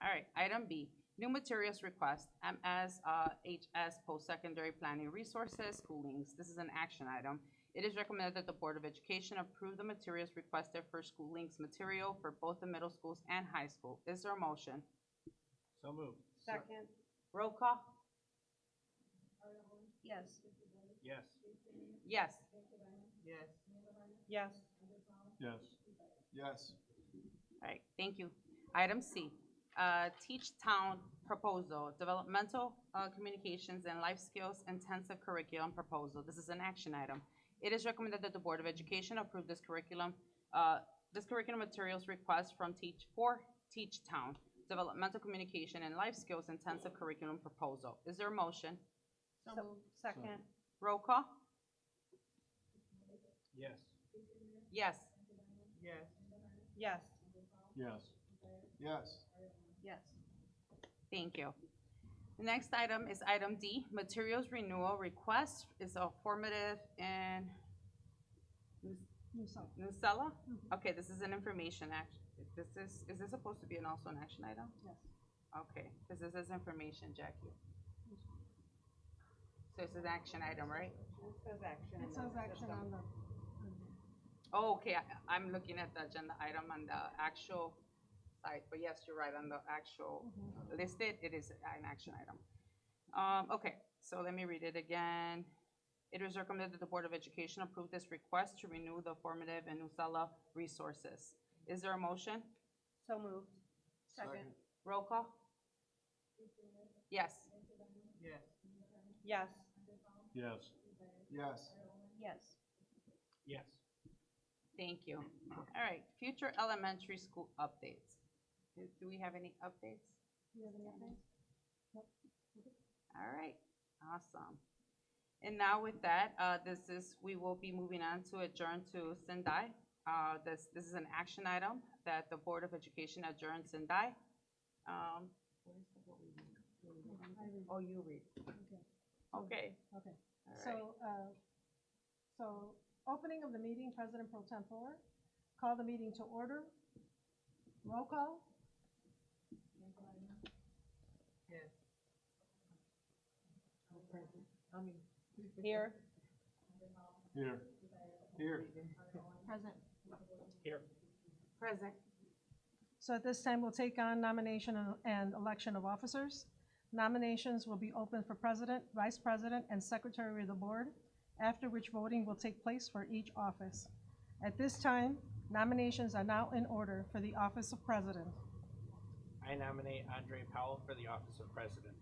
All right, item B, new materials request, MSHS post-secondary planning resources, schoolings. This is an action item. It is recommended that the Board of Education approve the materials requested for schoolings material for both the middle schools and high school. Is there a motion? So moved. Second. Roll call? Yes. Yes. Yes. Yes. Yes. Yes. Yes. All right, thank you. Item C, Teach Town proposal, developmental communications and life skills intensive curriculum proposal. This is an action item. It is recommended that the Board of Education approve this curriculum materials request from Teach Town, developmental communication and life skills intensive curriculum proposal. Is there a motion? So moved. Second. Roll call? Yes. Yes. Yes. Yes. Yes. Yes. Yes. Thank you. The next item is item D, materials renewal request. Is a formative and Nusella? Okay, this is an information action. Is this supposed to be also an action item? Yes. Okay, because this is information, Jackie. So it's an action item, right? It says action on the. Oh, okay, I'm looking at the agenda item on the actual site, but yes, you're right, on the actual listed, it is an action item. Okay, so let me read it again. It is recommended that the Board of Education approve this request to renew the formative and Usala resources. Is there a motion? So moved. Second. Roll call? Yes. Yes. Yes. Yes. Yes. Yes. Yes. Thank you. All right, future elementary school updates. Do we have any updates? All right, awesome. And now with that, we will be moving on to adjourn to Sendai. This is an action item that the Board of Education adjourns Sendai. Oh, you read. Okay. Okay. All right. So opening of the meeting, President Pro Tempore, call the meeting to order. Roll call? Yes. Here. Here. Here. Present. Here. Present. So at this time, we'll take on nomination and election of officers. Nominations will be open for President, Vice President, and Secretary of the Board, after which voting will take place for each office. At this time, nominations are now in order for the office of President. I nominate Andre Powell for the office of president.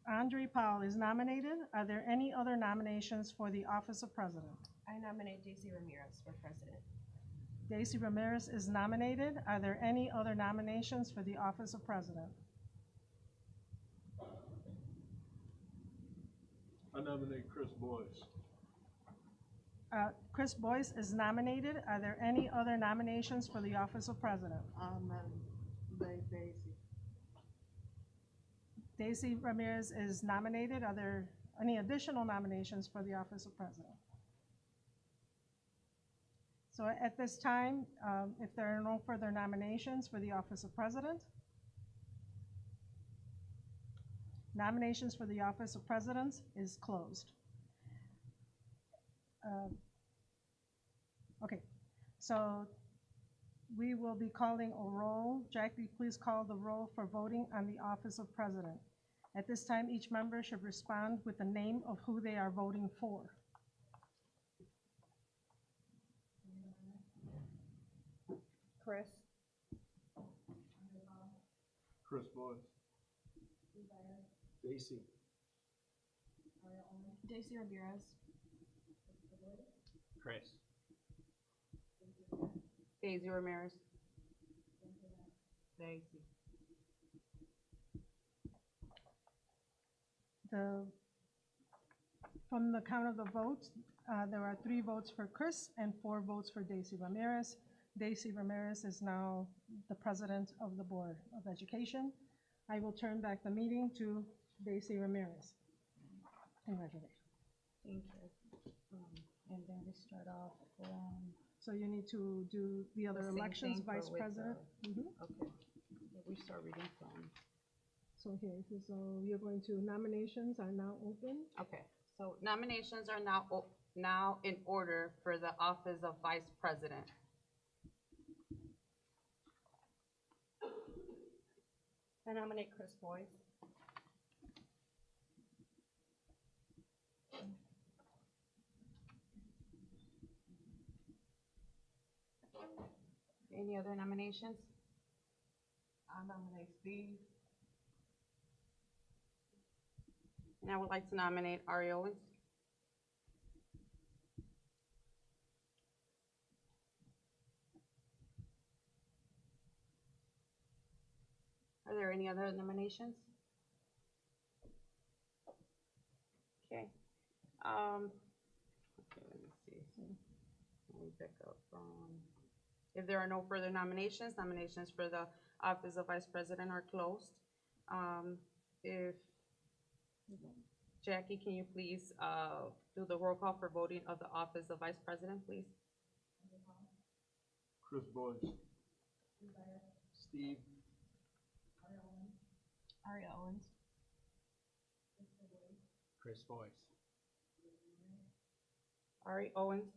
Andre Powell is nominated. Are there any other nominations for the office of President? I nominate Daisy Ramirez for president. Daisy Ramirez is nominated. Are there any other nominations for the office of President? I nominate Chris Boyce. Chris Boyce is nominated. Are there any other nominations for the office of President? Daisy. Daisy Ramirez is nominated. Are there any additional nominations for the office of President? So at this time, if there are no further nominations for the office of President, nominations for the office of President is closed. Okay, so we will be calling a roll. Jackie, please call the roll for voting on the office of President. At this time, each member should respond with the name of who they are voting for. Chris. Chris Boyce. Daisy. Daisy Ramirez. Chris. Daisy Ramirez. Daisy. From the count of the votes, there are 3 votes for Chris and 4 votes for Daisy Ramirez. Daisy Ramirez is now the president of the Board of Education. I will turn back the meeting to Daisy Ramirez. Congratulations. Thank you. And then we start off So you need to do the other same elections, thing, but Vice with President. okay. We start reading from. So here, so you're going to, nominations are now open. Okay, so nominations are now in order for the office of Vice President. I nominate Chris Boyce. Any other nominations? I nominate Steve. And I would like to nominate Ari Owens. Are there any other nominations? Okay. Okay, let me see. Let me pick up from. If there are no further nominations, nominations for the office of Vice President are closed. If Jackie, can you please do the roll call for voting of the office of Vice President, please? Chris Boyce. Steve. Aria Owens. Chris Boyce. Ari Owens.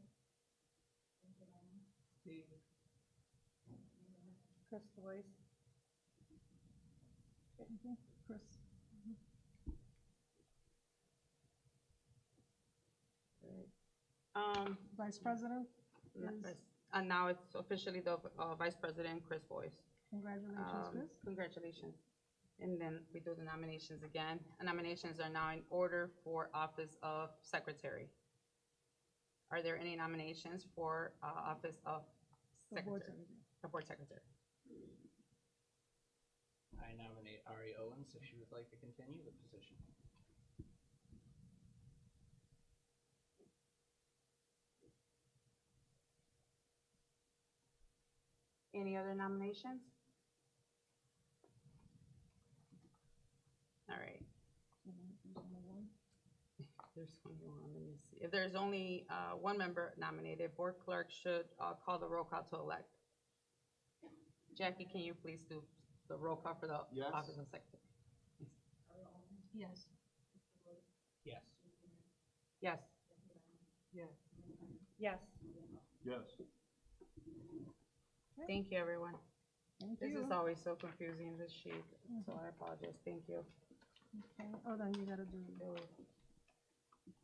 Chris Boyce. Chris. Vice President is, And now it's officially the Vice President, Chris Boyce. congratulations, Chris. Congratulations. And then we do the nominations again. Nominations are now in order for office of secretary. Are there any nominations for office of The board secretary? secretary. The board secretary. I nominate Ari Owens if she would like to continue the position. Any other nominations? All right. There's only one, let me see. If there's only one member nominated, board clerk should call the roll call to elect. Jackie, can you please do the roll call for the Yes. office of secretary? Yes. Yes. Yes. Yes. Yes. Yes. Thank you, everyone. Thank This you. is always so confusing, this sheet, so I apologize. Thank you. Okay. Oh, then you gotta do.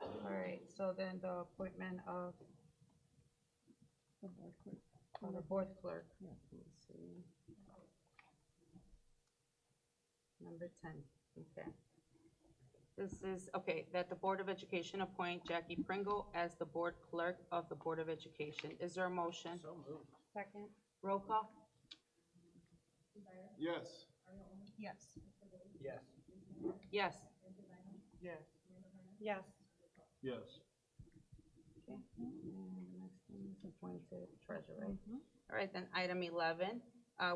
All right, so then the appointment of The board clerk. the board clerk. Yeah. Let's see. Number 10, okay. This is, okay, that the Board of Education appoint Jackie Pringle as the board clerk of the Board of Education. Is there a motion? So moved. Second. Roll call? Yes. Yes. Yes. Yes. Yes. Yes. Yes. Okay. And the next one is appointed treasurer, right? All right, then item 11,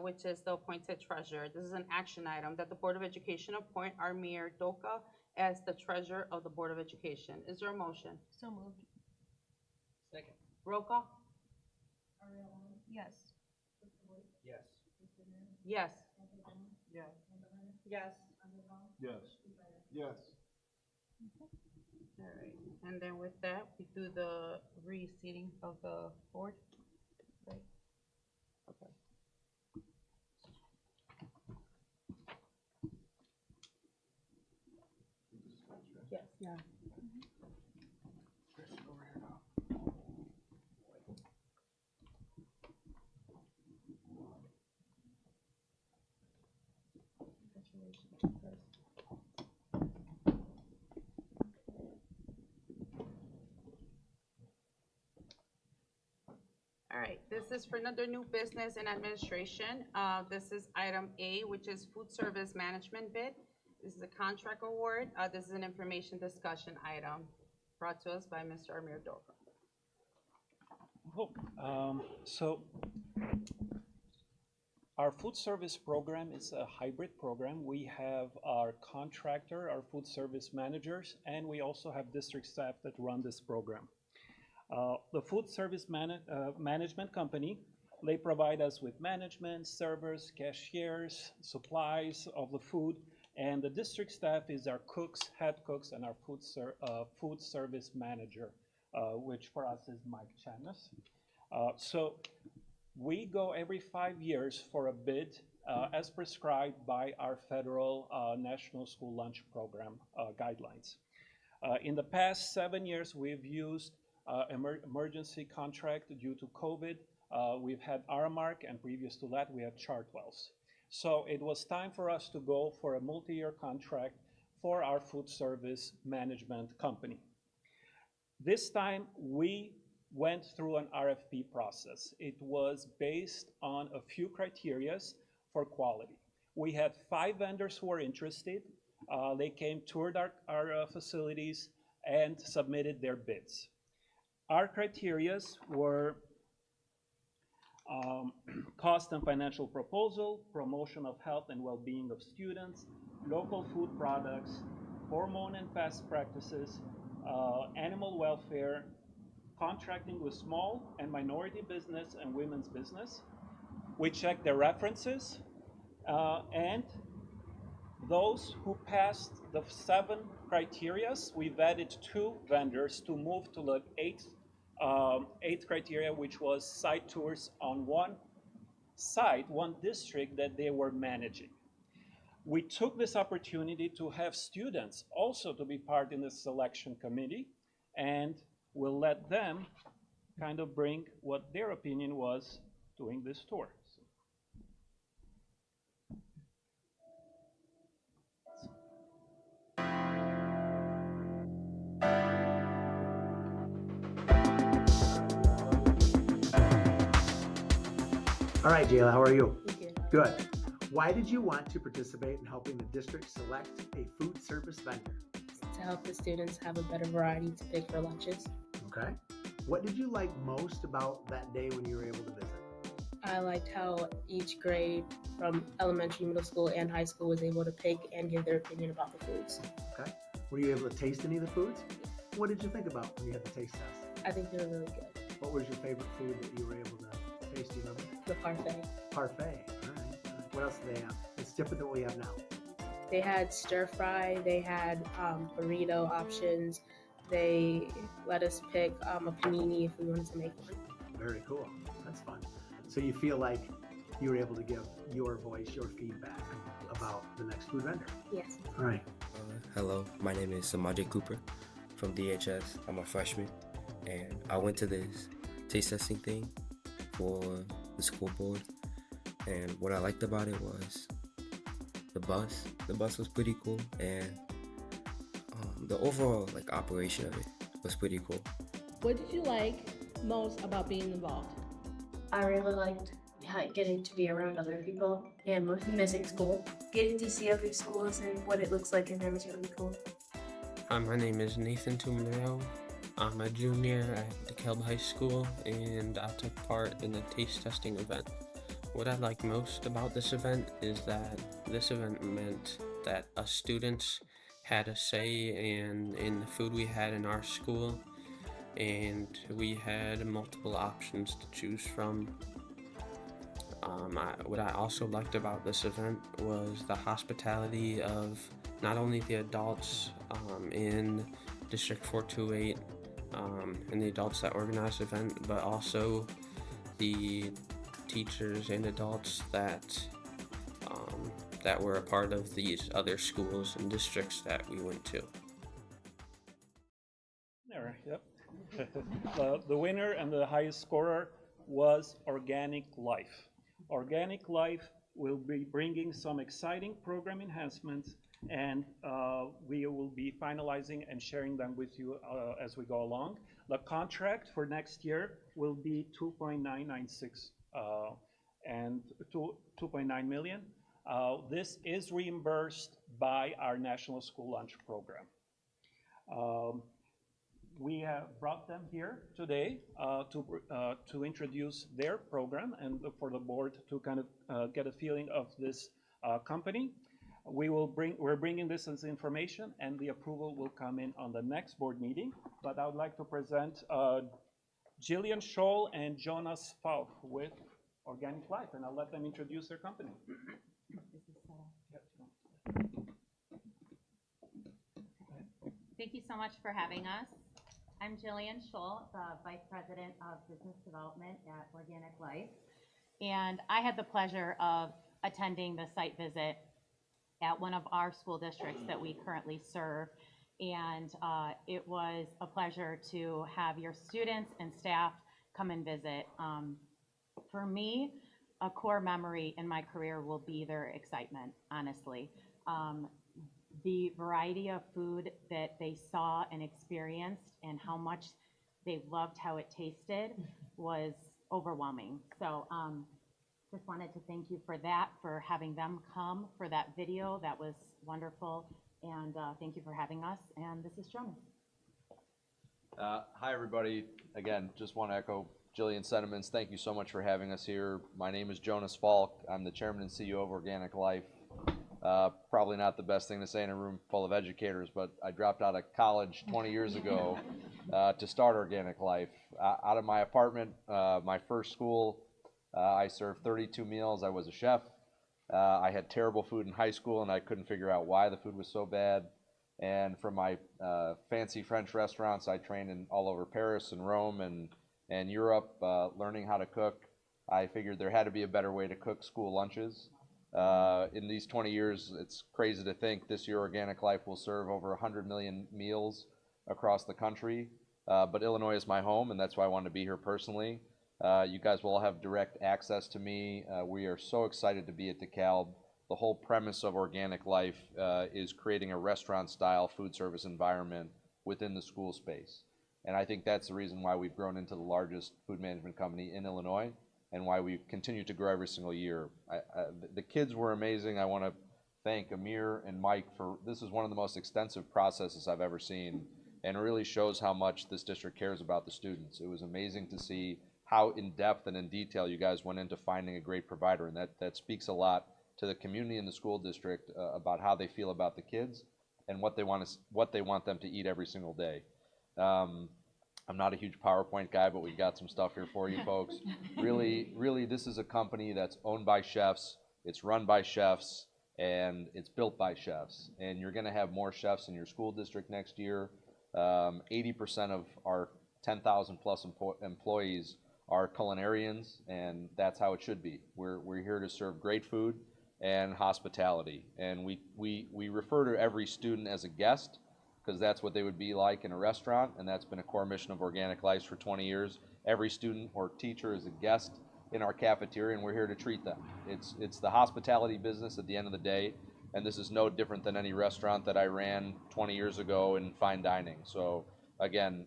which is the appointed treasurer. This is an action item that the Board of Education appoint Armir Doka as the treasurer of the Board of Education. Is there a motion? So moved. Second. Roll call? Yes. Yes. Yes. Yes. Yes. Yes. Yes. All right, and then with that, we do the reseating of the board, right? Okay. Yes. Yeah. Chris, over here now. Congratulations, Chris. All right, this is for another new business and administration. This is item A, which is food service management bid. This is a contract award. This is an information discussion item brought to us by Mr. Amir Doka. So our food service program is a hybrid program. We have our contractor, our food service managers, and we also have district staff that run this program. The food service management company, they provide us with management, servers, cashiers, supplies of the food, and the district staff is our cooks, head cooks, and our food service manager, which for us is Mike Chanis. So we go every 5 years for a bid as prescribed by our federal National School Lunch Program guidelines. In the past 7 years, we've used emergency contract due to COVID. We've had Aramark, and previous to that, we had Chartwells. So it was time for us to go for a multi-year contract for our food service management company. This time, we went through an RFP process. It was based on a few criterias for quality. We had 5 vendors who were interested. They came, toured our facilities, and submitted their bids. Our criterias were cost and financial proposal, promotion of health and well-being of students, local food products, hormone and pest practices, animal welfare, contracting with small and minority business and women's business. We checked their references, and Those who passed the 7 criterias, we've added 2 vendors to move to the eighth criteria, which was site tours on one site, one district that they were managing. We took this opportunity to have students also to be part in the selection committee, and we'll let them kind of bring what their opinion was doing this tour. All right, Jayla, how are you? Good. Why did you want to participate in helping the district select a food service vendor? To help the students have a better variety to pick for lunches. Okay. What did you like most about that day when you were able to visit? I liked how each grade from elementary, middle school, and high school was able to pick and give their opinion about the foods. Okay. Were you able to taste any of the foods? What did you think about when you had the taste test? I think they were really good. What was your favorite food that you were able to taste? Do you remember? The parfait. Parfait. All right. What else do they have? It's different than what we have now. They had stir fry, they had burrito options, they let us pick a panini if we wanted to make one. Very cool. That's fun. So you feel like you were able to give your voice, your feedback about the next food vendor? Yes. All right. Hello, my name is Samaje Cooper from DHS. I'm a freshman, and I went to this taste testing thing for the school board, and what I liked about it was the bus. The bus was pretty cool, and the overall operation of it was pretty cool. What did you like most about being involved? I really liked getting to be around other people and mostly missing school. Getting to see other schools and what it looks like in there was really cool. Hi, my name is Nathan Tumnero. I'm a junior at DeKalb High School, and I took part in the taste testing event. What I like most about this event is that this event meant that us students had a say in the food we had in our school, and we had multiple options to choose from. What I also liked about this event was the hospitality of not only the adults in District 428 and the adults that organized the event, but also the teachers and adults that were a part of these other schools and districts that we went to. There, yep. The winner and the highest scorer was Organic Life. Organic Life will be bringing some exciting program enhancements, and we will be finalizing and sharing them with you as we go along. The contract for next year will be 2.996 and 2.9 million. This is reimbursed by our National School Lunch Program. We have brought them here today to introduce their program and for the board to kind of get a feeling of this company. We're bringing this as information, and the approval will come in on the next board meeting. But I would like to present Jillian Scholl and Jonas Falk with Organic Life, and I'll let them introduce their company. Thank you so much for having us. I'm Jillian Scholl, the Vice President of Business Development at Organic Life. And I had the pleasure of attending the site visit at one of our school districts that we currently serve. And it was a pleasure to have your students and staff come and visit. For me, a core memory in my career will be their excitement, honestly. The variety of food that they saw and experienced and how much they loved how it tasted was overwhelming. So just wanted to thank you for that, for having them come for that video. That was wonderful. And thank you for having us. And this is Jonas. Hi, everybody. Again, just want to echo Jillian's sentiments. Thank you so much for having us here. My name is Jonas Falk. I'm the chairman and CEO of Organic Life. Probably not the best thing to say in a room full of educators, but I dropped out of college 20 years ago to start Organic Life. Out of my apartment, my first school, I served 32 meals. I was a chef. I had terrible food in high school, and I couldn't figure out why the food was so bad. And from my fancy French restaurants, I trained in all over Paris and Rome and Europe, learning how to cook. I figured there had to be a better way to cook school lunches. In these 20 years, it's crazy to think this year Organic Life will serve over 100 million meals across the country. But Illinois is my home, and that's why I wanted to be here personally. You guys will all have direct access to me. We are so excited to be at DeKalb. The whole premise of Organic Life is creating a restaurant-style food service environment within the school space. And I think that's the reason why we've grown into the largest food management company in Illinois and why we continue to grow every single year. The kids were amazing. I want to thank Amir and Mike for, this is one of the most extensive processes I've ever seen, and it really shows how much this district cares about the students. It was amazing to see how in depth and in detail you guys went into finding a great provider, and that speaks a lot to the community and the school district about how they feel about the kids and what they want them to eat every single day. I'm not a huge PowerPoint guy, but we've got some stuff here for you folks. Really, this is a company that's owned by chefs, it's run by chefs, and it's built by chefs. And you're gonna have more chefs in your school district next year. 80% of our 10,000 plus employees are culinarians, and that's how it should be. We're here to serve great food and hospitality. And we refer to every student as a guest, because that's what they would be like in a restaurant, and that's been a core mission of Organic Life for 20 years. Every student or teacher is a guest in our cafeteria, and we're here to treat them. It's the hospitality business at the end of the day, and this is no different than any restaurant that I ran 20 years ago in fine dining. So again,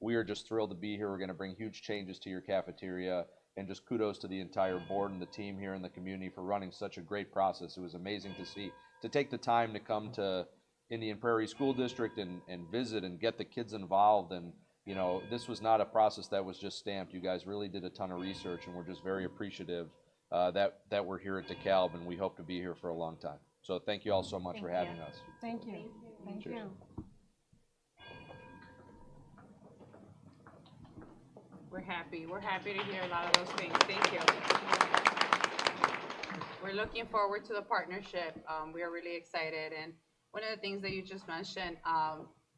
we are just thrilled to be here. We're gonna bring huge changes to your cafeteria, and just kudos to the entire board and the team here in the community for running such a great process. It was amazing to see, to take the time to come to Indian Prairie School District and visit and get the kids involved. And you know, this was not a process that was just stamped. You guys really did a ton of research, and we're just very appreciative that we're here at DeKalb, and we hope to be here for a long time. So thank you all so much for having us. Thank you. Thank you. We're happy to hear a lot of those things. Thank you. We're looking forward to the partnership. We are really excited. And one of the things that you just mentioned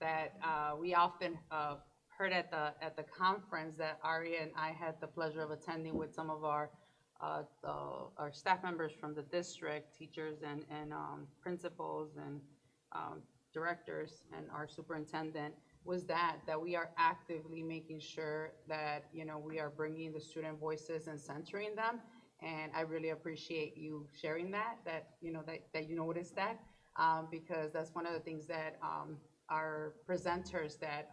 that we often heard at the conference that Ari and I had the pleasure of attending with some of our staff members from the district, teachers and principals and directors and our superintendent, was that we are actively making sure that, you know, we are bringing the student voices and centering them. And I really appreciate you sharing that you know, that you noticed that, because that's one of the things that our presenters that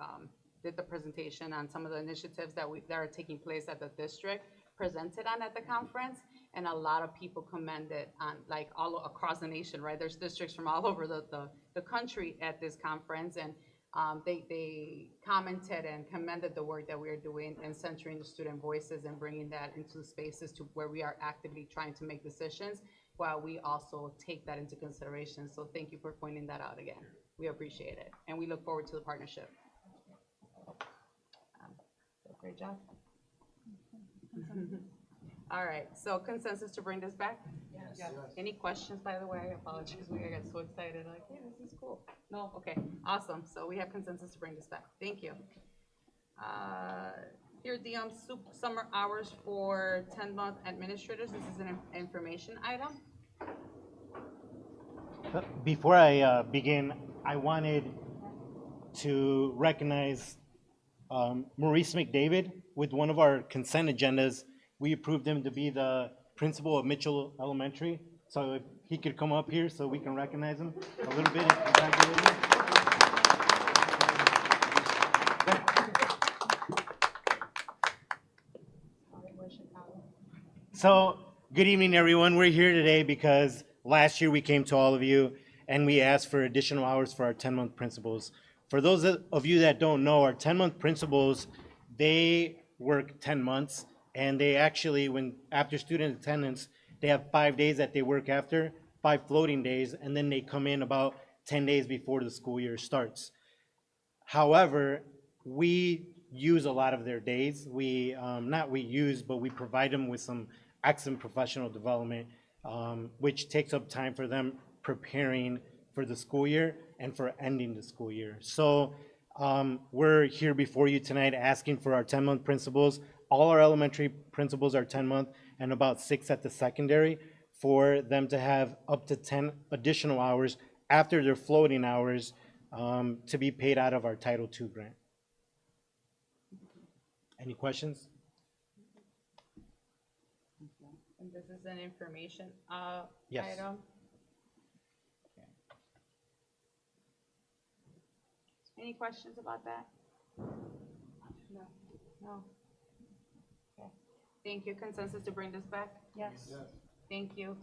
did the presentation on some of the initiatives that are taking place at the district presented on at the conference, and a lot of people commended on, like, all across the nation, right? There's districts from all over the country at this conference, and they commented and commended the work that we are doing in centering the student voices and bringing that into the spaces to where we are actively trying to make decisions, while we also take that into consideration. So thank you for pointing that out again. We appreciate it, and we look forward to the partnership. Great job. All right, so consensus to bring this back? Yes. Any questions, by the way? I apologize, we got so excited, like, hey, this is cool. No, okay, awesome. So we have consensus to bring this back. Thank you. Here, the summer hours for 10-month administrators. This is an information item. Before I begin, I wanted to recognize Maurice McDavid with one of our consent agendas. We approved him to be the principal of Mitchell Elementary. So if he could come up here so we can recognize him a little bit and congratulate him. So good evening, everyone. We're here today because last year we came to all of you and we asked for additional hours for our 10-month principals. For those of you that don't know, our 10-month principals, they work 10 months, and they actually, after student attendance, they have 5 days that they work after, 5 floating days, and then they come in about 10 days before the school year starts. However, we use a lot of their days. But we provide them with some excellent professional development. which takes up time for them preparing for the school year and for ending the school year. So we're here before you tonight asking for our 10-month principals. All our elementary principals are 10-month and about 6 at the secondary, for them to have up to 10 additional hours after their floating hours to be paid out of our Title II grant. Any questions? And this is an information Yes. item. Okay. Any questions about that? No. No. Okay. Thank you. Consensus to bring this back? Yes. Thank you.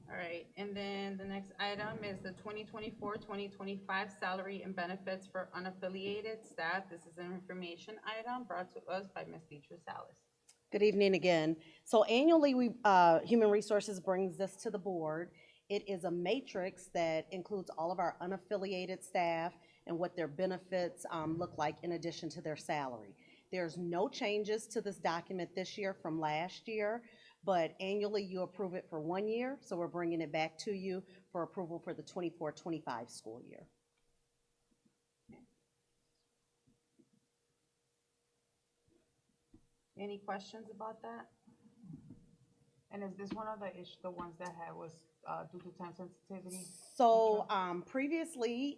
All right, and then the next item is the 2024-2025 salary and benefits for unaffiliated staff. This is an information item brought to us by Ms. Beatrice Salas. Good evening again. So annually, Human Resources brings this to the board. It is a matrix that includes all of our unaffiliated staff and what their benefits look like in addition to their salary. There's no changes to this document this year from last year, but annually you approve it for 1 year, so we're bringing it back to you for approval for the 24-25 school year. Any questions about that? And is this one of the ones that was due to time sensitivity? So previously,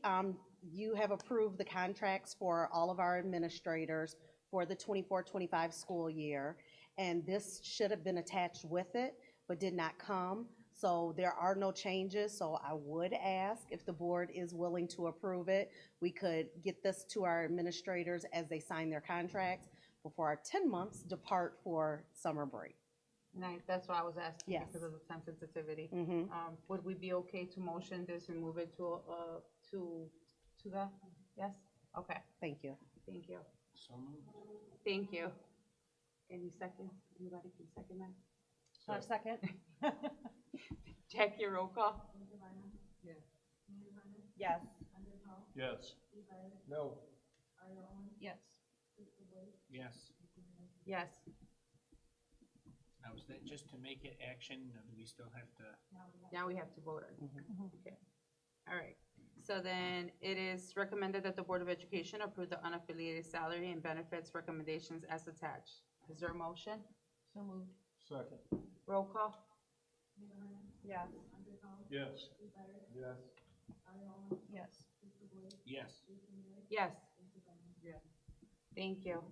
you have approved the contracts for all of our administrators for the 24-25 school year, and this should have been attached with it, but did not come. So there are no changes, so I would ask if the board is willing to approve it. We could get this to our administrators as they sign their contracts before our 10 months depart for summer break. Nice, that's why I was asking, Yes. because of the time sensitivity. Mhm. Would we be okay to motion this and move it to the, yes? Okay, Thank you. thank you. So moved. Thank you. Any second, anybody can second that? Second. Jackie, roll call? Yes. Yes. Yes. No. Yes. Yes. Yes. Now, is that just to make it action, or do we still have to? Now we have to vote on it. Okay. All right. So then it is recommended that the Board of Education approve the unaffiliated salary and benefits recommendations as attached. Is there a motion? So moved. Second. Roll call? Yes. Yes. Yes. Yes. Yes. Yes. Thank you.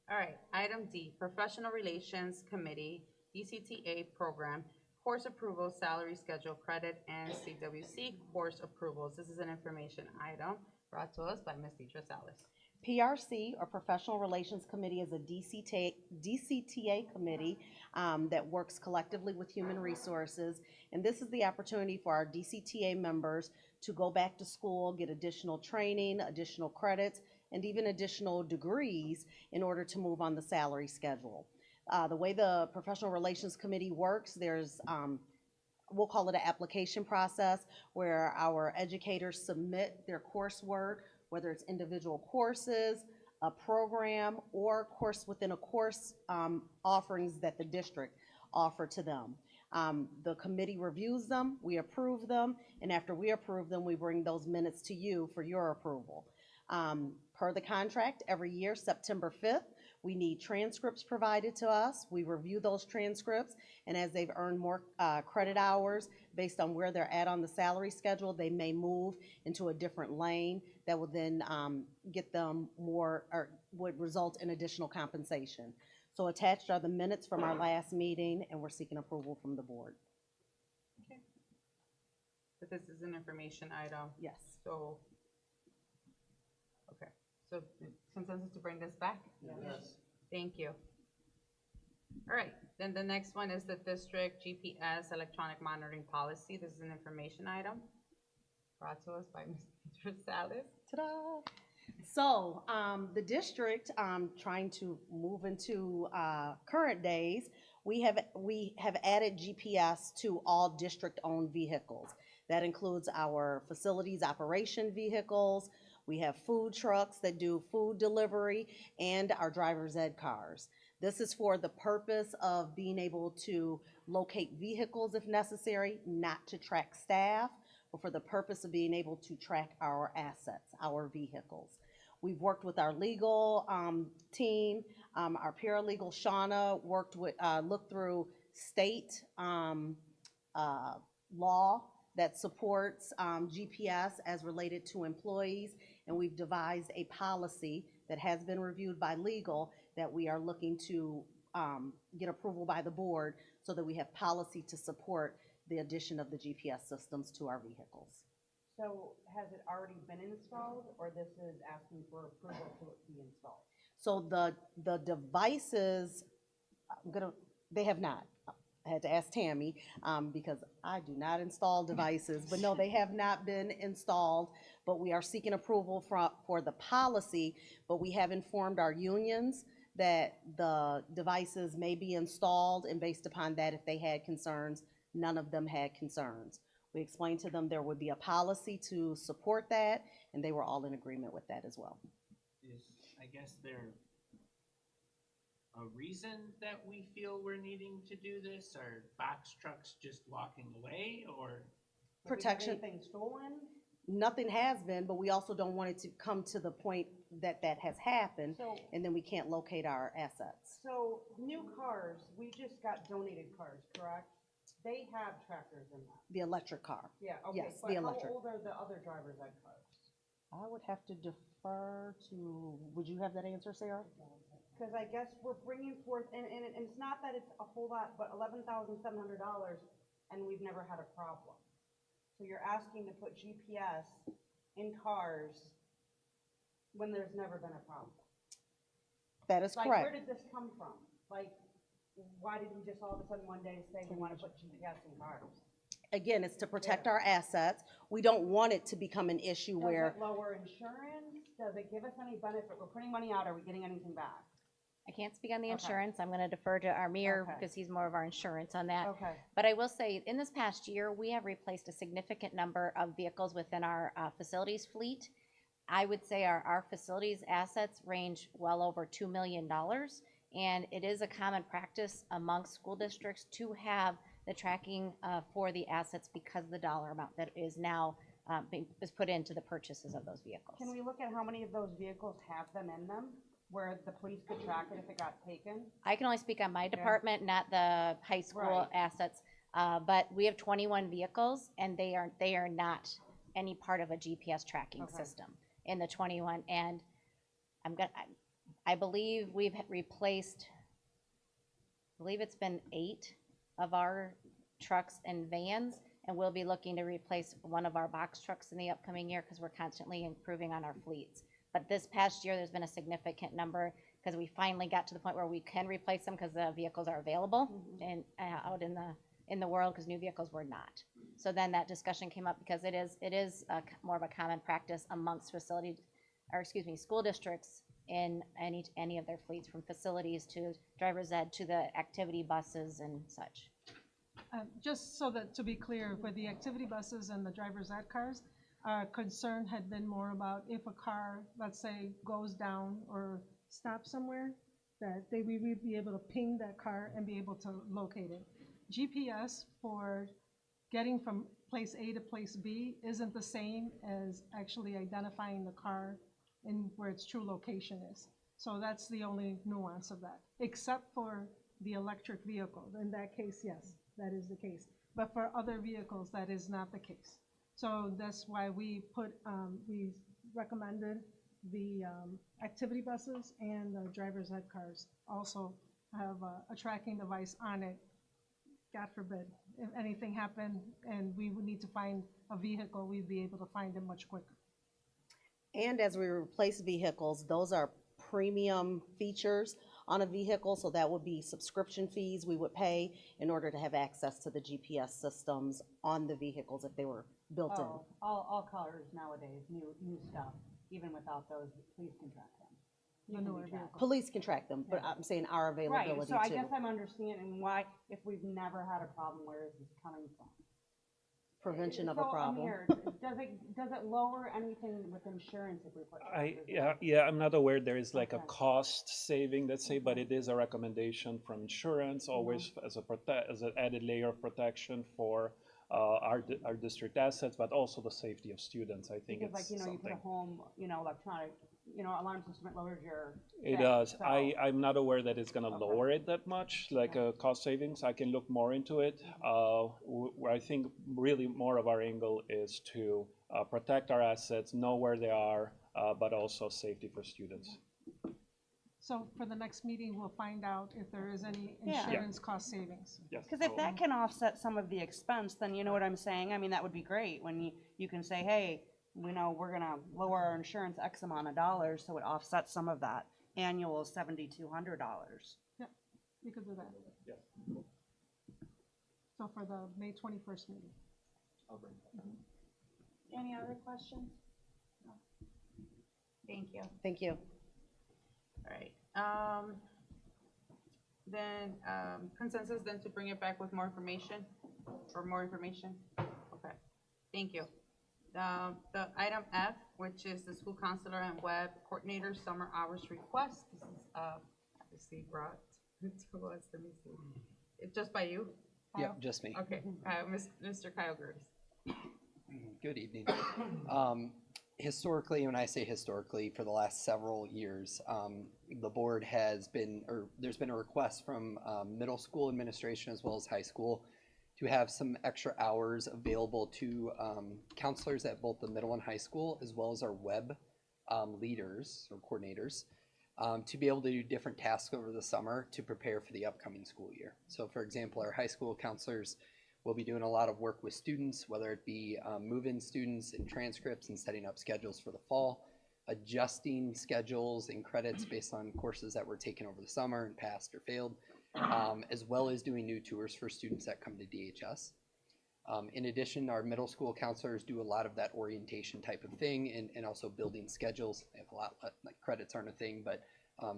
All right, item D, Professional Relations Committee, DCTA program, course approval, salary schedule, credit, and CWC course approvals. This is an information item brought to us by Ms. Beatrice Salas. PRC, or Professional Relations Committee, is a DCTA committee that works collectively with Human Resources. And this is the opportunity for our DCTA members to go back to school, get additional training, additional credits, and even additional degrees in order to move on the salary schedule. The way the Professional Relations Committee works, there's, we'll call it an application process, where our educators submit their coursework, whether it's individual courses, a program, or course within a course offerings that the district offer to them. The committee reviews them, we approve them, and after we approve them, we bring those minutes to you for your approval. Per the contract, every year, September 5th, we need transcripts provided to us. We review those transcripts, and as they've earned more credit hours based on where they're at on the salary schedule, they may move into a different lane that will then get them more, or would result in additional compensation. So attached are the minutes from our last meeting, and we're seeking approval from the board. Okay. But this is an information item. Yes. So, okay, so consensus to bring this back? Yes. Thank you. All right, then the next one is the district GPS electronic monitoring policy. This is an information item brought to us by Ms. Beatrice Salas. Ta-da! So the district, trying to move into current days, we have added GPS to all district-owned vehicles. That includes our facilities operation vehicles. We have food trucks that do food delivery, and our driver's ed cars. This is for the purpose of being able to locate vehicles if necessary, not to track staff, but for the purpose of being able to track our assets, our vehicles. We've worked with our legal team. Our paralegal, Shauna, looked through state law that supports GPS as related to employees, and we've devised a policy that has been reviewed by legal that we are looking to get approval by the board so that we have policy to support the addition of the GPS systems to our vehicles. So has it already been installed, or this is asking for approval to be installed? So the devices, they have not. I had to ask Tammy because I do not install devices, but no, they have not been installed, but we are seeking approval for the policy, but we have informed our unions that the devices may be installed, and based upon that, if they had concerns, none of them had concerns. We explained to them there would be a policy to support that, and they were all in agreement with that as well. Is, I guess, there a reason that we feel we're needing to do this? Are box trucks just walking away, or? Protection. Anything stolen? Nothing has been, but we also don't want it to come to the point that that has happened, and then we can't locate our assets. So new cars, we just got donated cars, correct? They have trackers in them. The electric car. Yeah, okay, Yes, but the how electric. old are the other driver's ed cars? I would have to defer to, would you have that answer, Sarah? Because I guess we're bringing forth, and it's not that it's a whole lot, but $11,700, and we've never had a problem. So you're asking to put GPS in cars when there's never been a problem. That is Like, correct. where did this come from? Like, why did we just all of a sudden one day say we want to put GPS in cars? Again, it's to protect our assets. We don't want it to become an issue where, Does it lower insurance? Does it give us any benefit? We're putting money out, are we getting anything back? I can't speak on the Okay. insurance. I'm going to defer to our mayor Okay. because he's more of our insurance on that. Okay. But I will say, in this past year, we have replaced a significant number of vehicles within our facilities fleet. I would say our facilities assets range well over $2 million. And it is a common practice amongst school districts to have the tracking for the assets because of the dollar amount that is now is put into the purchases of those vehicles. Can we look at how many of those vehicles have them in them, where the police could track it if it got taken? I can only speak on my department, not the high school Right. assets. But we have 21 vehicles, and they are not any part of a GPS tracking Okay. system in the 21. And I believe we've replaced, I believe it's been 8 of our trucks and vans, and we'll be looking to replace one of our box trucks in the upcoming year because we're constantly improving on our fleets. But this past year, there's been a significant number because we finally got to the point where we can replace them because the vehicles are available and out in the world, because new vehicles were not. So then that discussion came up because it is more of a common practice amongst school districts in any of their fleets, from facilities to driver's ed to the activity buses and such. Just so that, to be clear, for the activity buses and the driver's ed cars, our concern had been more about if a car, let's say, goes down or stops somewhere, that we would be able to ping that car and be able to locate it. GPS for getting from place A to place B isn't the same as actually identifying the car and where its true location is. So that's the only nuance of that, except for the electric vehicle. In that case, yes, that is the case. But for other vehicles, that is not the case. So that's why we recommended the activity buses and the driver's ed cars also have a tracking device on it. God forbid, if anything happened and we would need to find a vehicle, we'd be able to find it much quicker. And as we replace vehicles, those are premium features on a vehicle, so that would be subscription fees we would pay in order to have access to the GPS systems on the vehicles if they were built in. All cars nowadays, new stuff, even without those, police can track them. You can be tracked. Police can track them, but I'm saying our availability Right, too. so I guess I'm understanding why, if we've never had a problem, where is this coming from? prevention of a So, problem. Amir, does it lower anything with insurance if we put? I'm not aware there is like a cost saving, let's say, but it is a recommendation from insurance, always as an added layer of protection for our district assets, but also the safety of students. I think Because it's like, you something. put a home, electronic, alarm system, it lowers your. It thing, does. so- I'm not aware that it's gonna lower it that much, like cost savings. I can look more into it. Where I think really more of our angle is to protect our assets, know where they are, but also safety for students. So for the next meeting, we'll find out if there is any Yeah. insurance cost savings. Yes. Because if that can offset some of the expense, then you know what I'm saying? I mean, that would be great when you can say, hey, we're gonna lower our insurance X amount of dollars, so it offsets some of that annual $7,200. Yep, we could do that. Yes. So for the May 21st meeting. I'll bring that. Any other questions? No. Thank you. Thank you. All right. Then consensus then to bring it back with more information, or more information? Okay, thank you. The item F, which is the school counselor and web coordinator summer hours request. This is obviously brought to us. Let me see. It's just by you? Kyle? Yep, just me. Okay, Mr. Kyle Gertis. Good evening. Historically, when I say historically, for the last several years, the board has been, or there's been a request from middle school administration as well as high school to have some extra hours available to counselors at both the middle and high school, as well as our web leaders or coordinators, to be able to do different tasks over the summer to prepare for the upcoming school year. So for example, our high school counselors will be doing a lot of work with students, whether it be move-in students and transcripts and setting up schedules for the fall, adjusting schedules and credits based on courses that were taken over the summer and passed or failed, as well as doing new tours for students that come to DHS. In addition, our middle school counselors do a lot of that orientation type of thing and also building schedules. They have a lot, like credits aren't a thing, but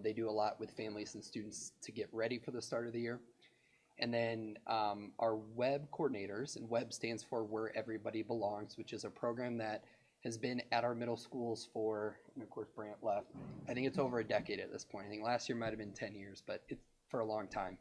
they do a lot with families and students to get ready for the start of the year. And then our web coordinators, and web stands for Where Everybody Belongs, which is a program that has been at our middle schools for, and of course Brant left, I think it's over a decade at this point. I think last year might have been 10 years, but it's for a long time.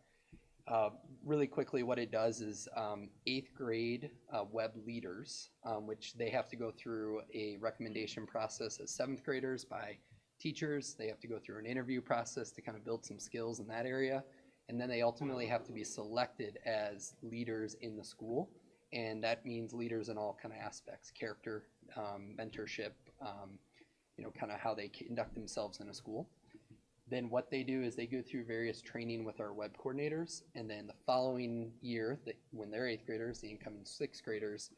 Really quickly, what it does is 8th grade web leaders, which they have to go through a recommendation process as 7th graders by teachers. They have to go through an interview process to kind of build some skills in that area. And then they ultimately have to be selected as leaders in the school. And that means leaders in all kind of aspects, character, mentorship, kind of how they conduct themselves in a school. Then what they do is they go through various training with our web coordinators. And then the following year, when they're 8th graders, the incoming 6th graders,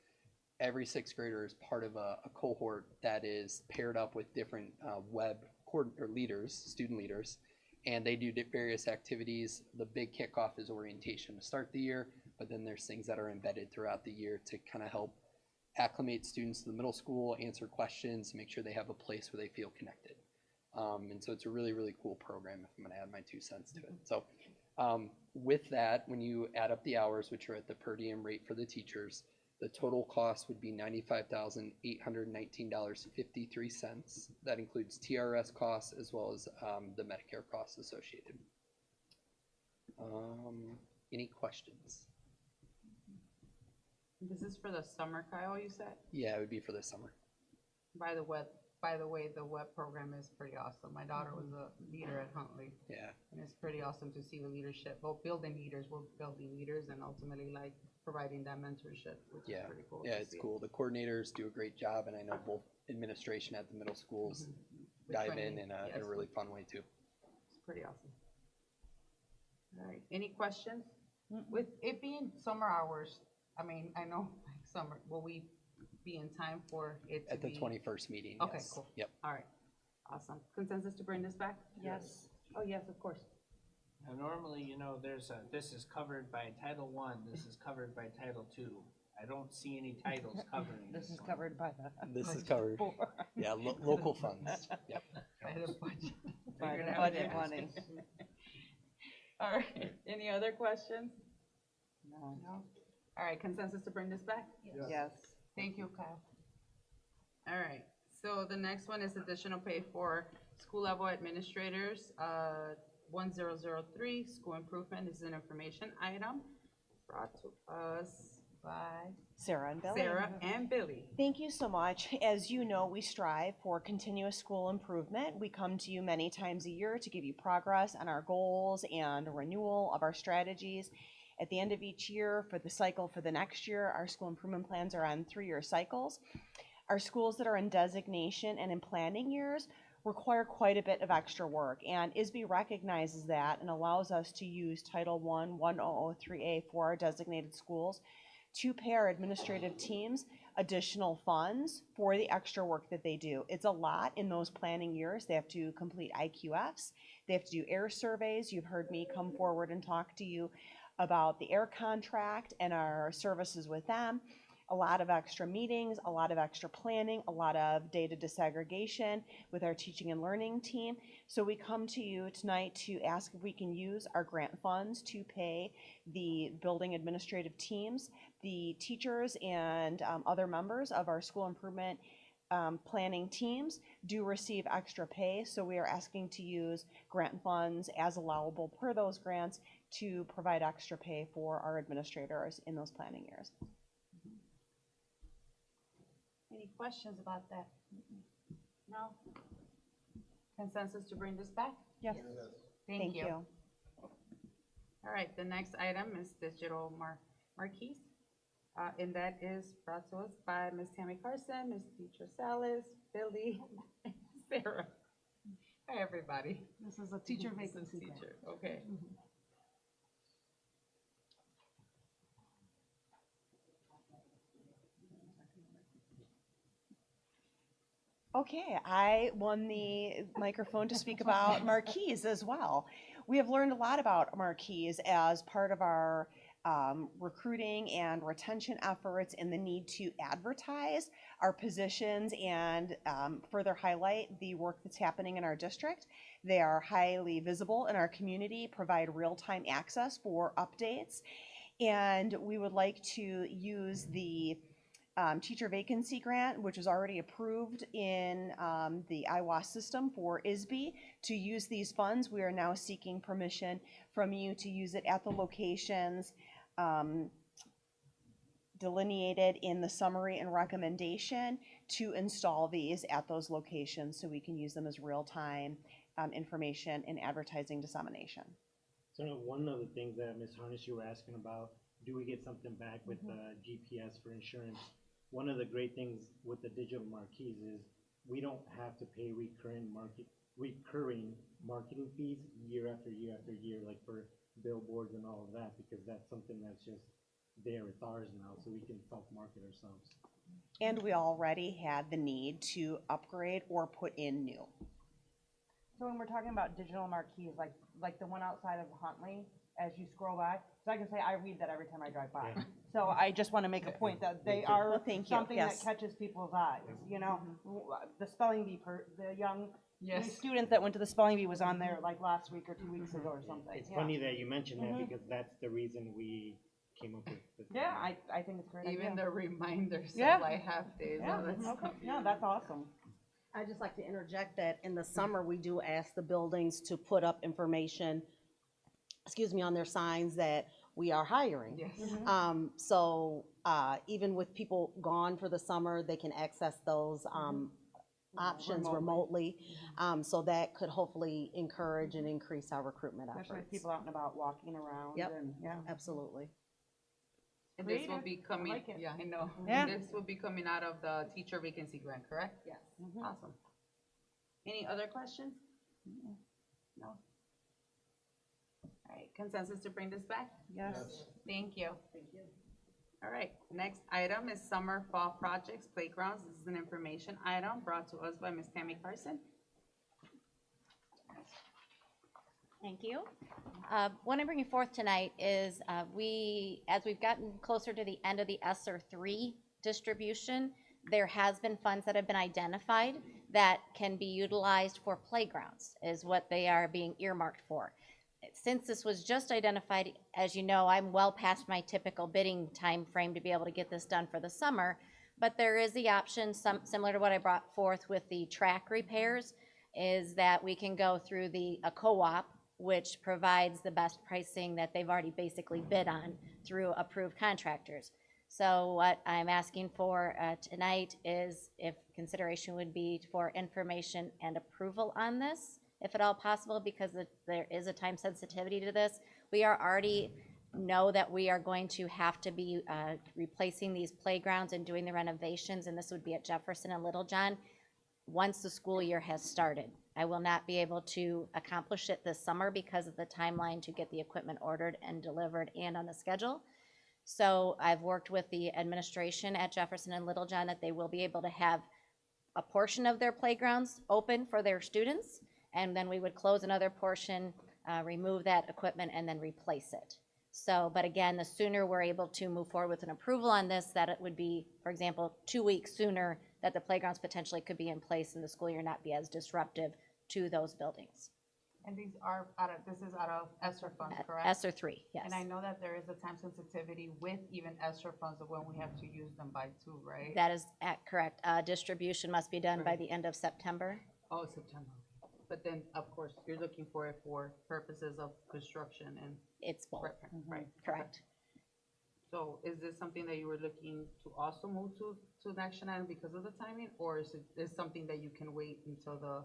every 6th grader is part of a cohort that is paired up with different web leaders, student leaders. And they do various activities. The big kickoff is orientation to start the year, but then there's things that are embedded throughout the year to kind of help acclimate students to the middle school, answer questions, make sure they have a place where they feel connected. And so it's a really, really cool program if I'm going to add my 2 cents to it. So with that, when you add up the hours, which are at the per diem rate for the teachers, the total cost would be $95,819.53. That includes TRS costs as well as the Medicare costs associated. Any questions? This is for the summer, Kyle, you said? Yeah, it would be for the summer. By the way, the web program is pretty awesome. My daughter was a leader at Huntley. Yeah. And it's pretty awesome to see the leadership, both building leaders, we're building leaders, and ultimately like providing that mentorship, which is pretty cool. Yeah, it's cool. The coordinators do a great job, and I know both administration at the middle schools dive in a really fun way too. It's pretty awesome. All right, any questions? With it being summer hours, I mean, I know like summer, will we be in time for it to At the be? 21st meeting, Okay, yes. cool. Yep. All right, awesome. Consensus to bring this back? Yes. Oh, yes, of course. Now, normally, this is covered by Title I, this is covered by Title II. I don't see any titles covering this. This is one. covered by the. This is covered. Yeah, local funds. Yep. By the budget. By Figured the out budget there. money. All right, any other questions? No. No? All All right, consensus to bring this back? Yes. Thank you, Kyle. All right, so the next one is additional pay for school level administrators. 1003, school improvement is an information item brought to us by Sarah and Billy. Sarah and Billy. Thank you so much. As you know, we strive for continuous school improvement. We come to you many times a year to give you progress on our goals and a renewal of our strategies. At the end of each year, for the cycle for the next year, our school improvement plans are on 3-year cycles. Our schools that are in designation and in planning years require quite a bit of extra work, and ISB recognizes that and allows us to use Title I 1003A for our designated schools to pay our administrative teams additional funds for the extra work that they do. It's a lot in those planning years. They have to complete IQFs, they have to do air surveys. You've heard me come forward and talk to you about the air contract and our services with them. A lot of extra meetings, a lot of extra planning, a lot of data disaggregation with our teaching and learning team. So we come to you tonight to ask if we can use our grant funds to pay the building administrative teams, the teachers, and other members of our school improvement planning teams do receive extra pay. So we are asking to use grant funds as allowable per those grants to provide extra pay for our administrators in those planning years. Any questions about that? No? Consensus to bring this back? Yes. Thank you. All right, the next item is digital marquees. And that is brought to us by Ms. Tammy Carson, Ms. Teacher Salas, Billy, Sarah. Hi, everybody. This is a teacher vacancy. Teacher, okay. Okay, I won the microphone to speak about marquees as well. We have learned a lot about marquees as part of our recruiting and retention efforts and the need to advertise our positions and further highlight the work that's happening in our district. They are highly visible in our community, provide real-time access for updates, and we would like to use the teacher vacancy grant, which was already approved in the IWAS system for ISB, to use these funds. We are now seeking permission from you to use it at the locations delineated in the summary and recommendation to install these at those locations so we can use them as real-time information and advertising dissemination. So one of the things that Ms. Harness, you were asking about, do we get something back with GPS for insurance? One of the great things with the digital marquees is we don't have to pay recurring marketing fees year after year after year, like for billboards and all of that, because that's something that's just there. It's ours now, so we can self-market ourselves. And we already had the need to upgrade or put in new. So when we're talking about digital marquees, like the one outside of Huntley, as you scroll by, so I can say I read that every time I drive by. Yeah. So I just want to make a point that they are something Yes. that catches people's eyes. You know, the spelling bee, the young Yes. new student that went to the spelling bee was on there like last week or 2 weeks ago or something. It's Yeah. funny that you mentioned that because that's the reason we came up with Yeah, I think it's a great. Even idea. the reminders, Yeah. so like half days. Yeah, Oh, that's okay. Yeah, that's awesome. I'd just like to interject that in the summer, we do ask the buildings to put up information, on their signs that we are hiring. Yes. So even with people gone for the summer, they can access those options remotely. So that could hopefully encourage and increase our recruitment Especially with efforts. people out and about walking around. Yep, And, yeah. absolutely. And this will Creative. be coming, I like it. yeah, I know. Yeah. This will be coming out of the teacher vacancy grant, correct? Yes. Awesome. Any other questions? No? All right, consensus to bring this back? Yes. Thank you. All right, next item is summer fall projects, playgrounds. This is an information item brought to us by Ms. Tammy Carson. Thank you. What I'm bringing forth tonight is as we've gotten closer to the end of the ESSER 3 distribution, there has been funds that have been identified that can be utilized for playgrounds, is what they are being earmarked for. since this was just identified, as you know, I'm well past my typical bidding time frame to be able to get this done for the summer. But there is the option, similar to what I brought forth with the track repairs, is that we can go through a co-op, which provides the best pricing that they've already basically bid on through approved contractors. So what I'm asking for tonight is if consideration would be for information and approval on this, if at all possible, because there is a time sensitivity to this. We are already know that we are going to have to be replacing these playgrounds and doing the renovations, and this would be at Jefferson and Littlejohn once the school year has started. I will not be able to accomplish it this summer because of the timeline to get the equipment ordered and delivered and on the schedule. So I've worked with the administration at Jefferson and Littlejohn that they will be able to have a portion of their playgrounds open for their students, and then we would close another portion, remove that equipment, and then replace it. So, but again, the sooner we're able to move forward with an approval on this, that it would be, for example, 2 weeks sooner that the playgrounds potentially could be in place and the school year not be as disruptive to those buildings. And these are this is out of ESSER funds, correct? ESSER 3, yes. And I know that there is a time sensitivity with even ESSER funds of when we have to use them by too, right? That is correct. Distribution must be done by the end of September. Oh, September. But then, of course, you're looking for it for purposes of construction and. It's both. Right. Correct. So is this something that you were looking to also move to an action item because of the timing? Or is it something that you can wait until the?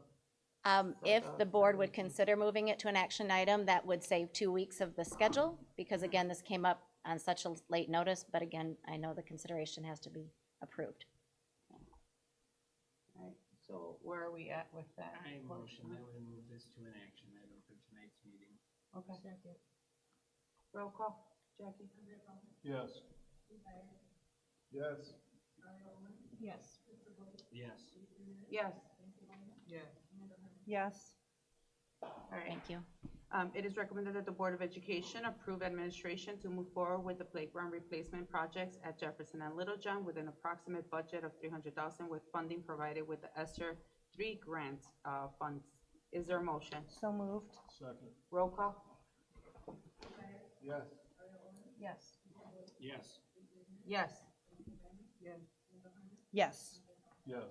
If the board would consider moving it to an action item, that would save 2 weeks of the schedule, because again, this came up on such a late notice, but again, I know the consideration has to be approved. Right, so where are we at with that? I motion that we move this to an action item for tonight's meeting. Okay. Roll call, Jackie? Yes. Yes. Yes. Yes. Yes. Yes. Yes. All right. Thank you. It is recommended that the Board of Education approve administration to move forward with the playground replacement projects at Jefferson and Littlejohn with an approximate budget of $300,000 with funding provided with the ESSER 3 grant funds. Is there a motion? So moved. Second. Roll call? Yes. Yes. Yes. Yes. Yes. Yes.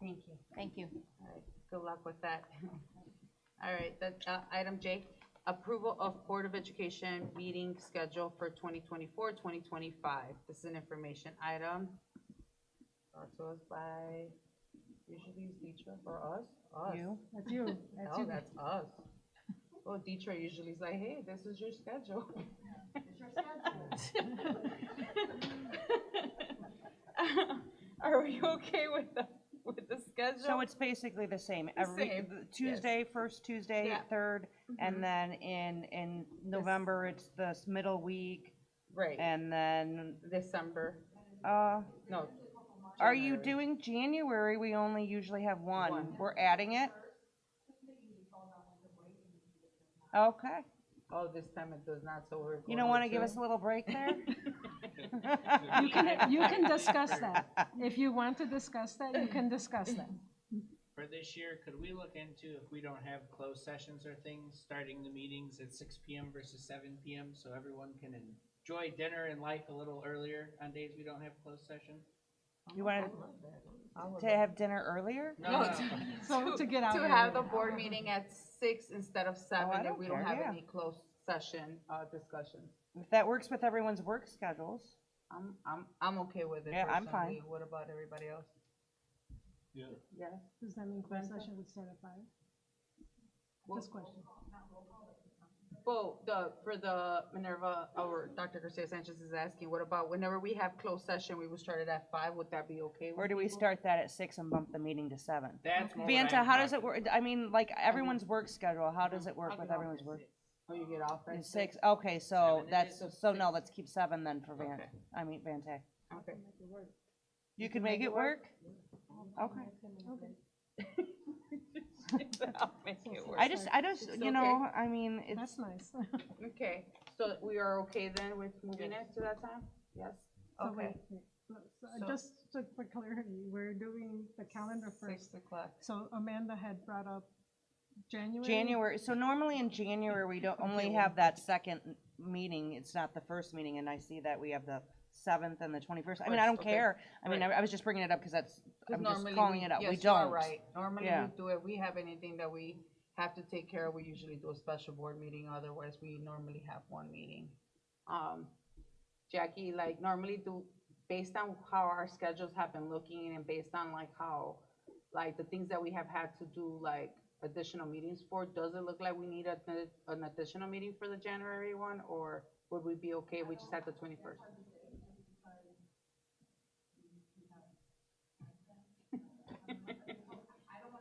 Thank you. Thank you. All right, good luck with that. All right, that, item J, approval of Board of Education meeting schedule for 2024, 2025. This is an information item. Brought to us by, usually it's Deetra or us? Us. You. That's you. That's Oh, you. that's us. Well, Deetra usually is like, hey, this is your schedule. Are we okay with the schedule? So it's basically the same. Every same, Tuesday, first Tuesday, Yeah. third, and then in November, it's the middle week. Right. And then, December, no. Are you January. doing January? We only usually have one. One. We're adding it? Okay. Oh, this time it does not, so we're. You don't want to give us a little break there? You can discuss that. If you want to discuss that, you can discuss that. For this year, could we look into if we don't have closed sessions or things, starting the meetings at 6 p.m. versus 7 p.m. so everyone can enjoy dinner and life a little earlier on days we don't have closed session? You want to have dinner earlier? No, So to get out to early. have the board meeting at 6 instead of 7, I if don't we don't care, have yeah. any closed session, discussions. If that works with everyone's work schedules. I'm okay with it Yeah, I'm fine. personally. What about everybody else? Yeah. Yes? Does that mean closed session would start at 5? Just question. Well, for the Minerva, or Dr. Garcia Sanchez is asking, what about whenever we have closed session, we will start it at 5, would that be okay with Or do we people? start that at 6 and bump the meeting to 7? That's more what Vanta, I'm how does it talking work? I mean, like everyone's work schedule, how does it work with everyone's work? Oh, you get off at It's 6, okay, so 7 that's, is- so no, let's keep 7 then for Van, Okay. I mean, Vante. Okay. You can make it work? Okay. I'll make it work. I just, It's you know, I mean, That's it's, nice. Okay, so we are okay then with moving it to that time? Yes? So Okay. wait. So- Just for clarity, we're doing the calendar first. 6 o'clock. So Amanda had brought up January, so normally in January, we don't only have that second meeting, it's not the first meeting, and I see that we have the 7th and the 21st. I mean, I don't Okay. care. I mean, Right. I was just bringing it up because that's, 'Cause I'm just normally calling it out. We yes, you are don't. right. Normally Yeah. we do it, we have anything that we have to take care of, we usually do a special board meeting, otherwise we normally have one meeting. Jackie, like normally based on how our schedules have been looking and based on like how, like the things that we have had to do, like additional meetings for, does it look like we need an additional meeting for the January one, or would we be okay, we just had the 21st?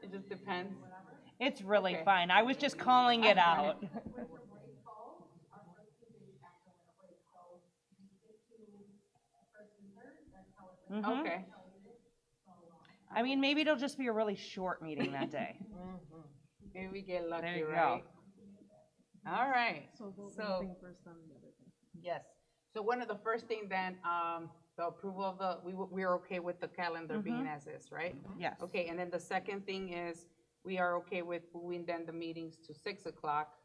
It just depends. It's really Okay. fine. I was just calling it out. Mhm. Okay. I mean, maybe it'll just be a really short meeting that day. Maybe we get lucky, There you right? go. All right. So vote So- one thing first on the other thing. Yes. So one of the first thing then, the approval of we're okay with the calendar being Mhm. as is, right? Yes. Okay, and then the second thing is, we are okay with moving then the meetings to 6 o'clock,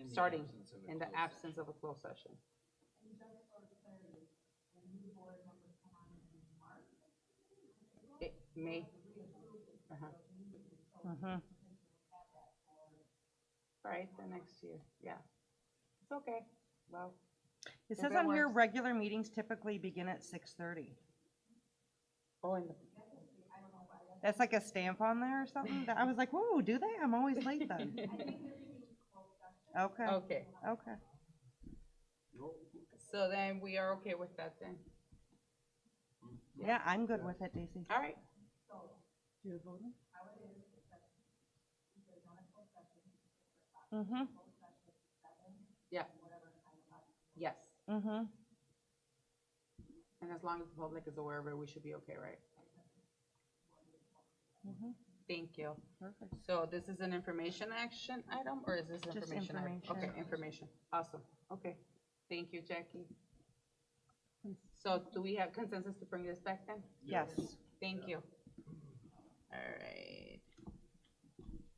starting in the absence of a closed session. May. Uh-huh. Mhm. Right, the next year, yeah. It's okay, well. It if says on here, works. regular meetings typically begin at 6:30. Oh, and That's like a stamp on there or something? I was like, whoa, do they? I'm always late then. Okay. Okay. Okay. So then we are okay with that then? Yeah, I'm good with it, Daisy. All right. You're voting? Mhm. Yeah. Yes. Mhm. And as long as the public is aware of it, we should be okay, right? Mhm. Thank you. Perfect. So this is an information action item, or is this Just information item? information. Okay, information. Awesome. Okay. Thank you, Jackie. So do we have consensus to bring this back then? Yes. Thank you. All right.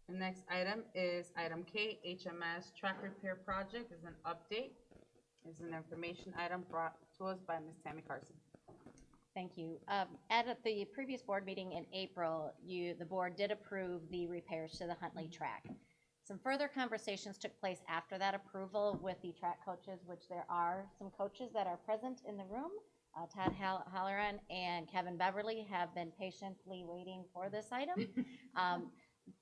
The next item is item K, HMS track repair project is an update. Is an information item brought to us by Ms. Tammy Carson. Thank you. At the previous board meeting in April, the board did approve the repairs to the Huntley track. Some further conversations took place after that approval with the track coaches, which there are some coaches that are present in the room. Todd Halloran and Kevin Beverly have been patiently waiting for this item.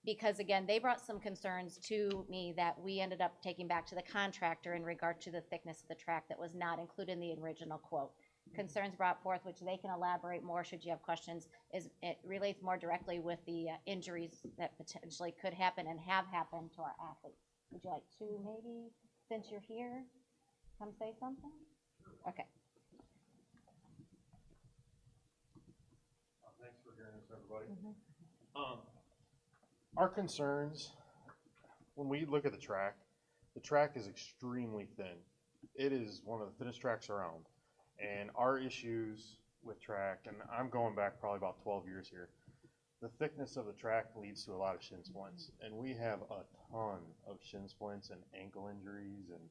Because again, they brought some concerns to me that we ended up taking back to the contractor in regard to the thickness of the track that was not included in the original quote. Concerns brought forth, which they can elaborate more should you have questions, is it relates more directly with the injuries that potentially could happen and have happened to our athletes. Would you like to maybe, since you're here, come say something? Okay. Thanks for hearing us, everybody. Our concerns, when we look at the track is extremely thin. It is one of the thinnest tracks around. And our issues with track, and I'm going back probably about 12 years here, the thickness of the track leads to a lot of shin splints. And we have a ton of shin splints and ankle injuries and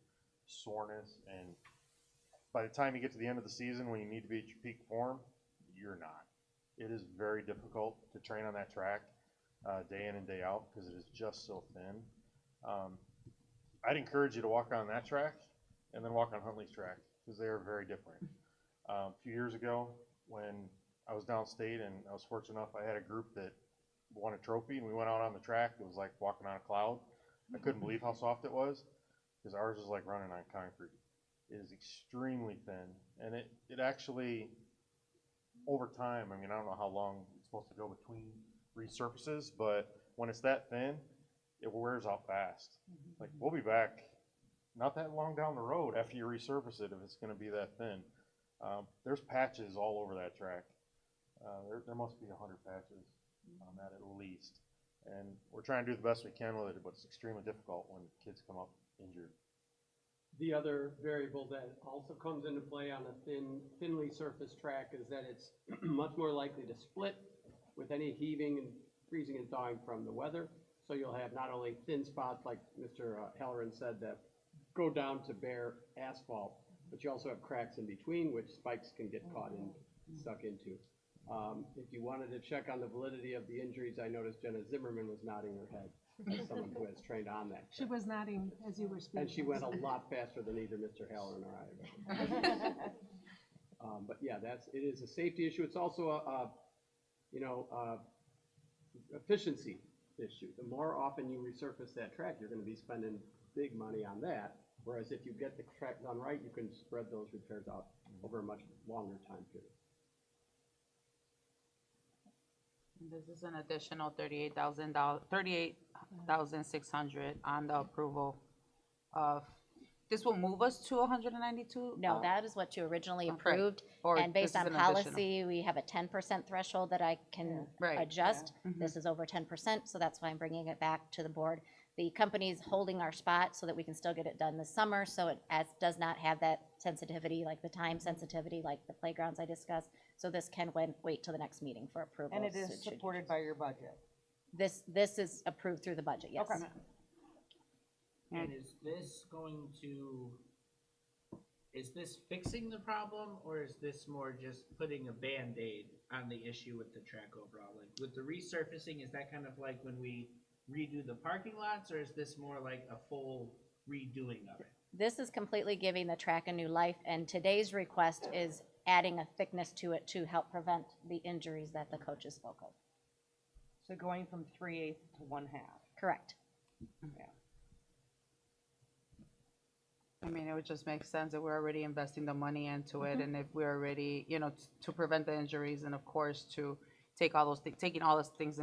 soreness. And by the time you get to the end of the season, when you need to be at your peak form, you're not. It is very difficult to train on that track day in and day out because it is just so thin. I'd encourage you to walk on that track and then walk on Huntley's track because they are very different. A few years ago when I was downstate and I was fortunate enough, I had a group that won a trophy and we went out on the track. It was like walking on a cloud. I couldn't believe how soft it was because ours is like running on concrete. It is extremely thin, and it actually, over time, I mean, I don't know how long it's supposed to go between resurfaces, but when it's that thin, it wears out fast. Like, we'll be back not that long down the road after you resurface it if it's going to be that thin. There's patches all over that track. There must be 100 patches on that at least. And we're trying to do the best we can with it, but it's extremely difficult when kids come up injured. The other variable that also comes into play on a thinly surfaced track is that it's much more likely to split with any heaving and freezing and thawing from the weather. So you'll have not only thin spots, like Mr. Halloran said, that go down to bare asphalt, but you also have cracks in between, which spikes can get caught in, stuck into. If you wanted to check on the validity of the injuries, I noticed Jenna Zimmerman was nodding her head as someone who has trained on that. She was nodding as you were speaking. And she went a lot faster than either Mr. Halloran or I. But yeah, it is a safety issue. It's also a efficiency issue. The more often you resurface that track, you're going to be spending big money on that. Whereas if you get the track done right, you can spread those repairs out over a much longer time period. This is an additional $38,600 on the approval of, this will move us to 192? No, that is what you originally Okay. approved. Or And based this is on an additional? policy, we have a 10% threshold that I can Right. adjust. Yeah. Mhm. This is over 10%, so that's why I'm bringing it back to the board. The company's holding our spot so that we can still get it done this summer, so it does not have that sensitivity, like the time sensitivity, like the playgrounds I discussed. So this can wait till the next meeting for approval. And it is supported by your budget. This is approved through the budget, yes. Okay. And is this going to, is this fixing the problem, or is this more just putting a Band-Aid on the issue with the track overall? Like with the resurfacing, is that kind of like when we redo the parking lots, or is this more like a full redoing of it? This is completely giving the track a new life, and today's request is adding a thickness to it to help prevent the injuries that the coaches spoke of. So going from 3/8 to 1/2. Correct. Yeah. I mean, it would just make sense that we're already investing the money into it, and if we're already, to prevent the injuries, and of course, to take all those, taking all those things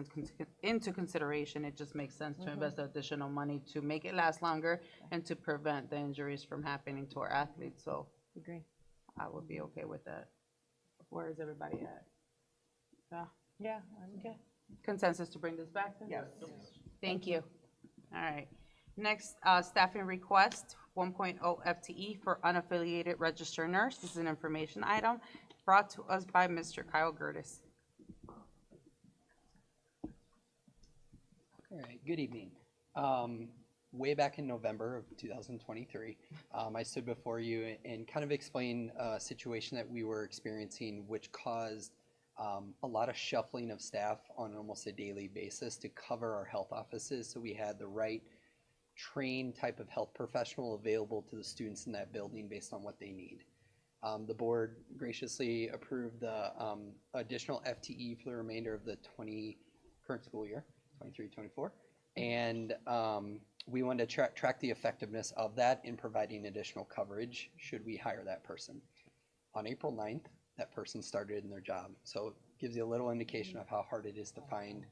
into consideration, it just makes sense to invest the additional money to make it last longer and to prevent the injuries from happening to our athletes, so. Agree. I would be okay with that. Where is everybody at? Yeah, Yeah, I'm okay. consensus to bring this back then? Yes. Thank you. All right. Next, staffing request, 1.0 FTE for unaffiliated registered nurse. This is an information item brought to us by Mr. Kyle Gertis. All right, good evening. Way back in November of 2023, I stood before you and kind of explained a situation that we were experiencing, which caused a lot of shuffling of staff on almost a daily basis to cover our health offices, so we had the right trained type of health professional available to the students in that building based on what they need. The board graciously approved the additional FTE for the remainder of the current school year, 23-24, and we wanted to track the effectiveness of that in providing additional coverage should we hire that person. On April 9th, that person started in their job, so it gives you a little indication of how hard it is to find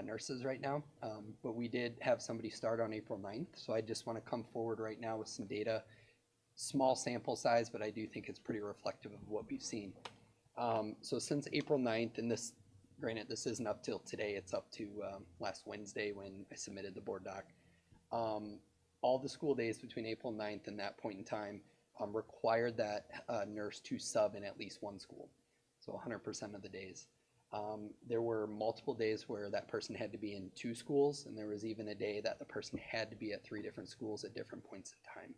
nurses right now, but we did have somebody start on April 9th, so I just want to come forward right now with some data. Small sample size, but I do think it's pretty reflective of what we've seen. So since April 9th, and this, granted, this isn't up till today, it's up to last Wednesday when I submitted the board doc. All the school days between April 9th and that point in time required that nurse to sub in at least one school, so 100% of the days. There were multiple days where that person had to be in 2 schools, and there was even a day that the person had to be at 3 different schools at different points in time.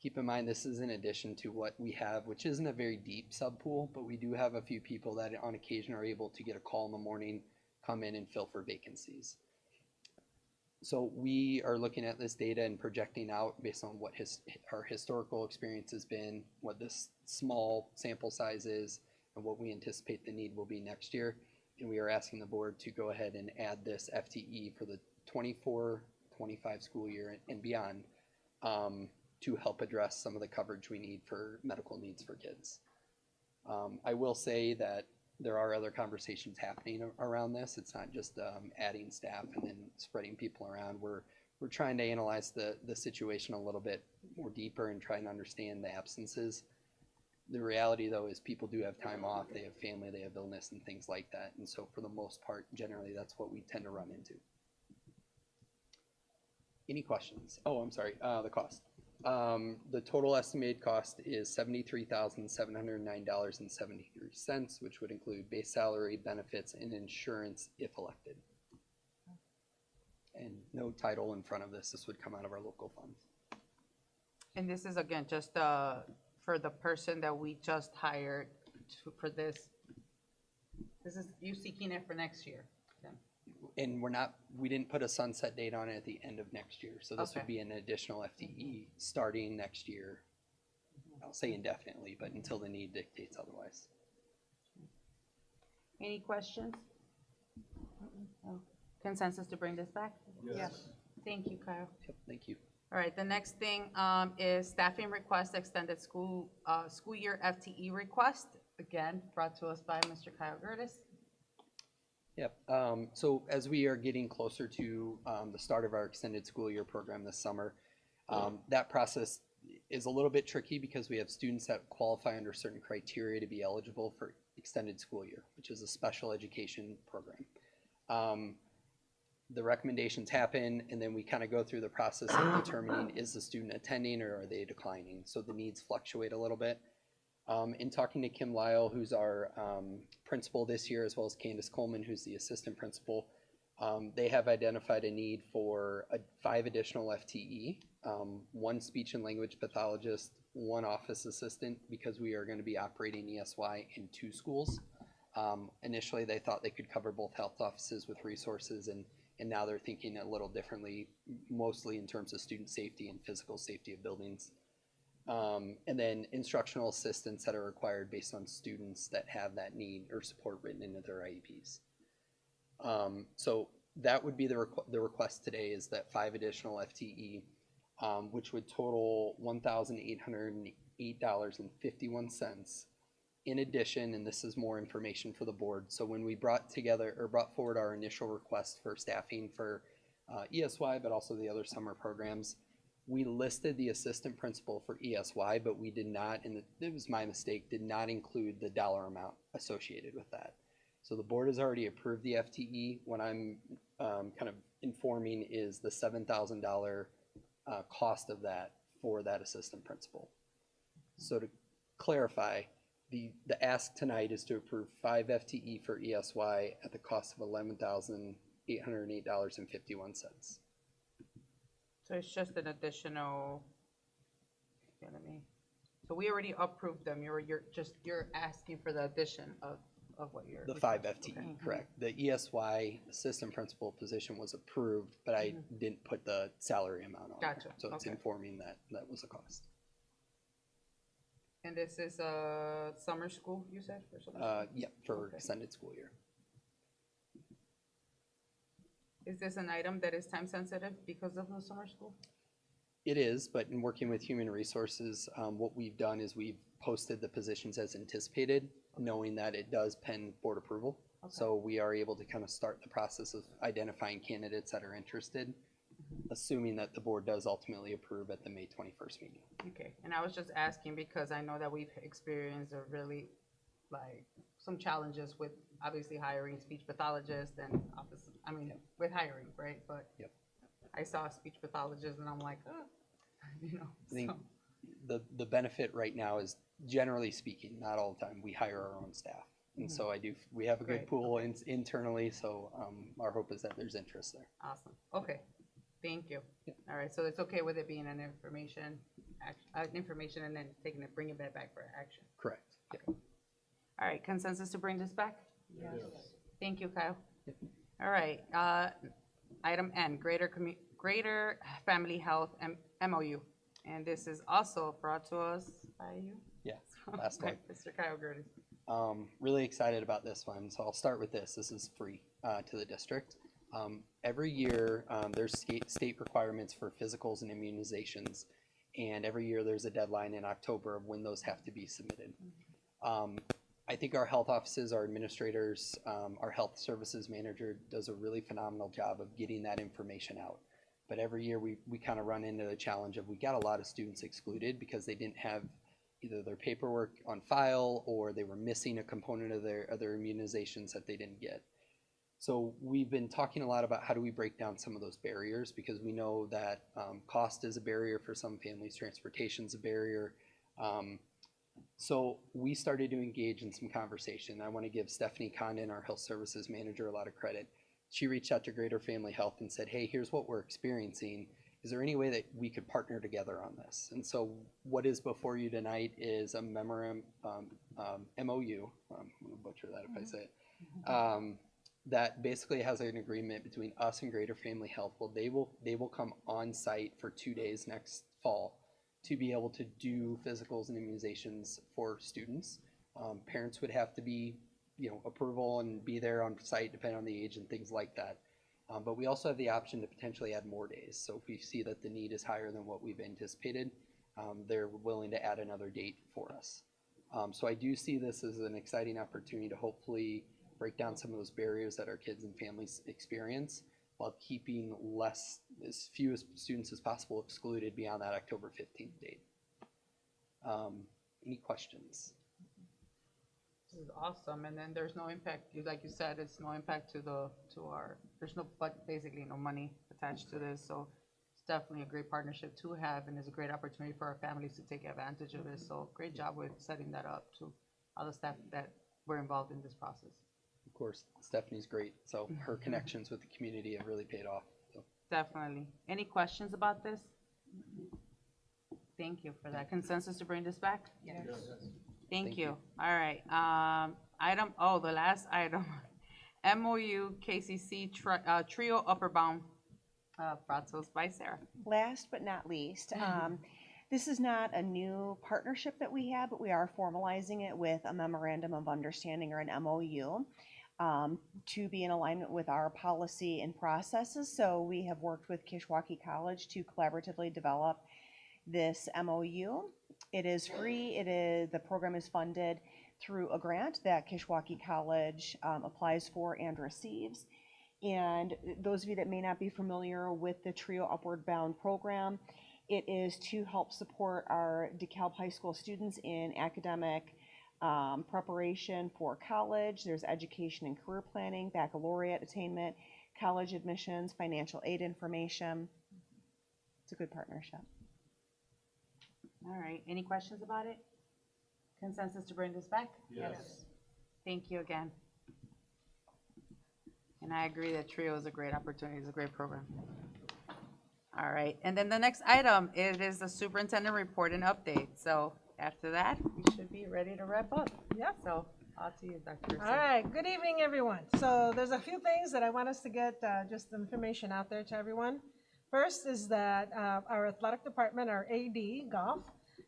Keep in mind, this is in addition to what we have, which isn't a very deep sub pool, but we do have a few people that on occasion are able to get a call in the morning, come in and fill for vacancies. So we are looking at this data and projecting out based on what our historical experience has been, what this small sample size is, and what we anticipate the need will be next year. And we are asking the board to go ahead and add this FTE for the 24-25 school year and beyond to help address some of the coverage we need for medical needs for kids. I will say that there are other conversations happening around this. It's not just adding staff and then spreading people around. We're trying to analyze the situation a little bit more deeper and try and understand the absences. The reality, though, is people do have time off, they have family, they have illness and things like that. And so for the most part, generally, that's what we tend to run into. Any questions? Oh, I'm sorry, the cost. The total estimated cost is $73,709.73, which would include base salary, benefits, and insurance if elected. And no title in front of this. This would come out of our local funds. And this is again, just, for the person that we just hired for this. This is you seeking it for next year. And we didn't put a sunset date on it at the end of next year. So this would be an additional FTE starting next year. I'll say indefinitely, but until the need dictates otherwise. Any questions? No. Consensus to bring this back? Yes. Thank you, Kyle. Yep, thank you. All right, the next thing is staffing request, extended school year FTE request. Again, brought to us by Mr. Kyle Gertis. Yep. So as we are getting closer to the start of our extended school year program this summer, that process is a little bit tricky because we have students that qualify under certain criteria to be eligible for extended school year, which is a special education program. The recommendations happen, and then we kind of go through the process of determining is the student attending or are they declining. So the needs fluctuate a little bit. In talking to Kim Lyle, who's our principal this year, as well as Candace Coleman, who's the assistant principal, they have identified a need for 5 additional FTE, 1 speech and language pathologist, 1 office assistant, because we are going to be operating ESY in 2 schools. Initially, they thought they could cover both health offices with resources, and now they're thinking a little differently, mostly in terms of student safety and physical safety of buildings. And then instructional assistants that are required based on students that have that need or support written into their IEPs. So that would be the request today, is that 5 additional FTE, which would total $1,808.51. In addition, and this is more information for the board, so when we brought forward our initial request for staffing for ESY, but also the other summer programs, we listed the assistant principal for ESY, but we did not, and it was my mistake, did not include the dollar amount associated with that. So the board has already approved the FTE. What I'm kind of informing is the $7,000 cost of that for that assistant principal. So to clarify, the ask tonight is to approve 5 FTE for ESY at the cost of $11,808.51. So it's just an additional, so we already approved them. You're asking for the addition of what you're. The 5 FTE, correct. The ESY assistant principal position was approved, but I didn't put the salary amount on. Gotcha. So it's informing that was a cost. And this is a summer school, you said, for summer school? Yep, for extended school year. Is this an item that is time sensitive because of the summer school? It is, but in working with human resources, what we've done is we've posted the positions as anticipated, knowing that it does pen board approval. So we are able to kind of start the process of identifying candidates that are interested, assuming that the board does ultimately approve at the May 21st meeting. Okay, and I was just asking because I know that we've experienced some challenges with obviously hiring speech pathologists and with hiring, right? But I saw a speech pathologist and I'm like, I think the benefit right now is, generally speaking, not all the time, we hire our own staff. And so we have a good pool internally, so our hope is that there's interest there. Awesome, okay, thank you. All right, so it's okay with it being an information and then bring it back for action? Correct. Okay. All right, consensus to bring this back? Yes. Thank you, Kyle. All right, item N, Greater Family Health MOU. And this is also brought to us by you? Yes, last one. Mr. Kyle Gertis. Really excited about this one. So I'll start with this. This is free to the district. Every year, there's state requirements for physicals and immunizations. And every year there's a deadline in October of when those have to be submitted. I think our health offices, our administrators, our health services manager does a really phenomenal job of getting that information out. But every year we kind of run into the challenge of we got a lot of students excluded because they didn't have either their paperwork on file or they were missing a component of their immunizations that they didn't get. So we've been talking a lot about how do we break down some of those barriers, because we know that cost is a barrier for some families, transportation's a barrier. So we started to engage in some conversation. I want to give Stephanie Condon, our health services manager, a lot of credit. she reached out to Greater Family Health and said, hey, here's what we're experiencing. Is there any way that we could partner together on this? And so what is before you tonight is a memorandum, MOU, I'm gonna butcher that if I say it, that basically has an agreement between us and Greater Family Health. Well, they will come on site for 2 days next fall to be able to do physicals and immunizations for students. Parents would have to be, approval and be there on site depending on the age and things like that. But we also have the option to potentially add more days. So if we see that the need is higher than what we've anticipated, they're willing to add another date for us. So I do see this as an exciting opportunity to hopefully break down some of those barriers that our kids and families experience while keeping as few as students as possible excluded beyond that October 15th date. Any questions? This is awesome, and then there's no impact, like you said, it's no impact to there's no, but basically no money attached to this, so it's definitely a great partnership to have, and it's a great opportunity for our families to take advantage of it, so great job with setting that up to all the staff that were involved in this process. Of course, Stephanie's great, so her connections with the community have really paid off. So. Definitely. Any questions about this? Thank you for that. Consensus to bring this back? Yes. Thank you. All right. The last item, MOU KCC Trio Upper Bound, brought to us by Sarah. Last but not least, this is not a new partnership that we have, but we are formalizing it with a memorandum of understanding, or an MOU, to be in alignment with our policy and processes. So we have worked with Kishwaukee College to collaboratively develop this MOU. It is free. The program is funded through a grant that Kishwaukee College applies for and receives. And those of you that may not be familiar with the Trio Upward Bound program, it is to help support our DeKalb High School students in academic preparation for college. There's education and career planning, baccalaureate attainment, college admissions, financial aid information. It's a good partnership. All right. Any questions about it? Consensus to bring this back? Yes. Thank you again. And I agree that Trio is a great opportunity. It's a great program. All right. And then the next item, it is the superintendent report and update. So after that, we should be ready to wrap up. Yep. So on to you, Dr. All right, good evening, everyone. So there's a few things that I want us to get just information out there to everyone. First is that our athletic department, our AD, golf,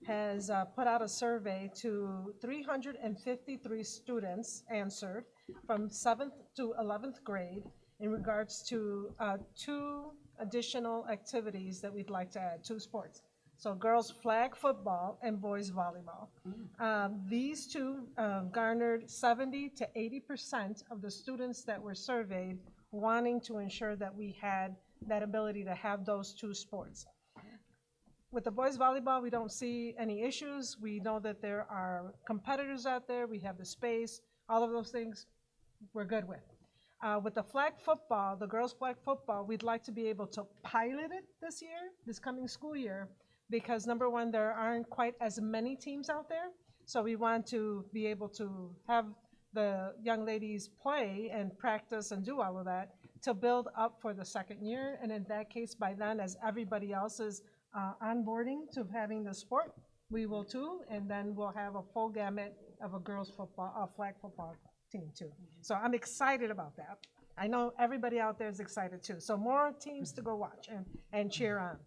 has put out a survey to 353 students answered from 7th to 11th grade in regards to 2 additional activities that we'd like to add, 2 sports. So girls flag football and boys volleyball. These 2 garnered 70 to 80% of the students that were surveyed wanting to ensure that we had that ability to have those 2 sports. With the boys volleyball, we don't see any issues. We know that there are competitors out there. We have the space, all of those things we're good with. With the flag football, the girls flag football, we'd like to be able to pilot it this year, this coming school year, because number one, there aren't quite as many teams out there. So we want to be able to have the young ladies play and practice and do all of that to build up for the second year. And in that case, by then, as everybody else is onboarding to having the sport, we will too. And then we'll have a full gamut of a girls football, flag football team too. So I'm excited about that. I know everybody out there is excited too. So more teams to go watch and cheer on.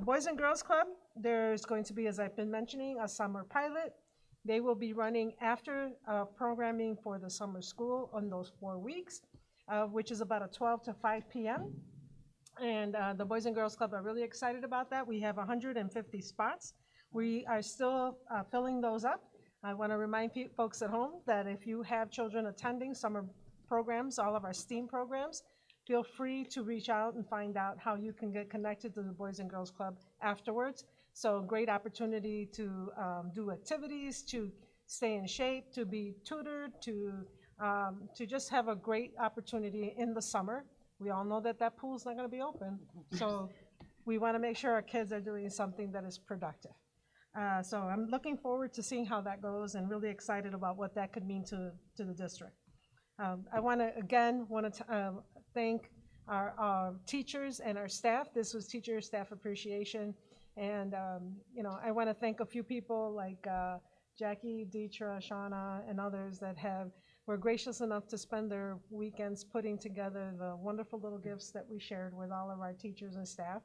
Boys and Girls Club, there's going to be, as I've been mentioning, a summer pilot. They will be running after programming for the summer school on those 4 weeks, which is about a 12 to 5 p.m. And the Boys and Girls Club are really excited about that. We have 150 spots. We are still filling those up. I want to remind folks at home that if you have children attending summer programs, all of our STEAM programs, feel free to reach out and find out how you can get connected to the Boys and Girls Club afterwards. So great opportunity to do activities, to stay in shape, to be tutored, to just have a great opportunity in the summer. We all know that that pool's not going to be open. So we want to make sure our kids are doing something that is productive. So I'm looking forward to seeing how that goes and really excited about what that could mean to the district. I want to, again, thank our teachers and our staff. This was Teacher Staff Appreciation. And, you know, I want to thank a few people like Jackie, Deetra, Shauna, and others that were gracious enough to spend their weekends putting together the wonderful little gifts that we shared with all of our teachers and staff.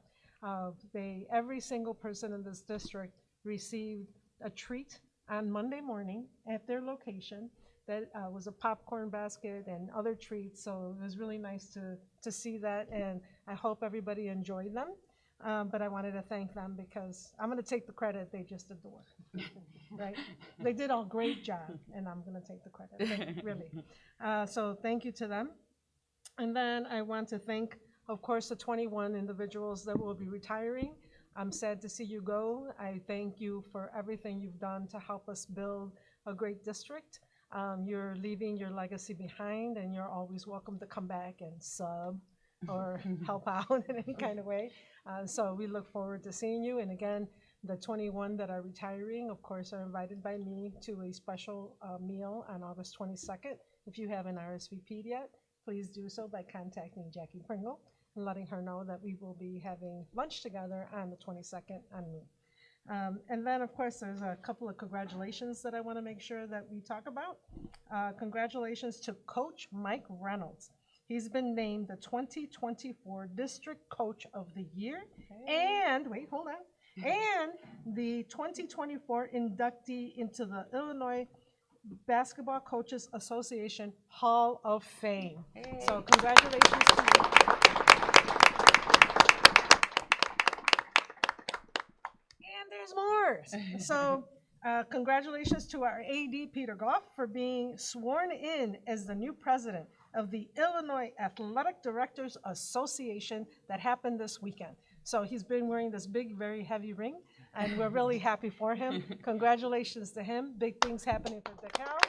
Every single person in this district received a treat on Monday morning at their location. That was a popcorn basket and other treats, so it was really nice to see that, and I hope everybody enjoyed them. But I wanted to thank them because I'm going to take the credit. They just did the work, right? They did a great job, and I'm going to take the credit, really. So thank you to them. And then I want to thank, of course, the 21 individuals that will be retiring. I'm sad to see you go. I thank you for everything you've done to help us build a great district. You're leaving your legacy behind, and you're always welcome to come back and sub or help out in any kind of way. So we look forward to seeing you. And again, the 21 that are retiring, of course, are invited by me to a special meal on August 22nd. If you haven't RSVP'd yet, please do so by contacting Jackie Pringle and letting her know that we will be having lunch together on the 22nd on me. And then, of course, there's a couple of congratulations that I want to make sure that we talk about. Congratulations to Coach Mike Reynolds. He's been named the 2024 District Coach of the Year, and, wait, hold on, and the 2024 inductee into the Illinois Basketball Coaches Association Hall of Fame. Hey. So congratulations to you. And there's more. So congratulations to our AD, Peter Goff, for being sworn in as the new president of the Illinois Athletic Directors Association that happened this weekend. So he's been wearing this big, very heavy ring, and we're really happy for him. Congratulations to him. Big things happening for DeKalb.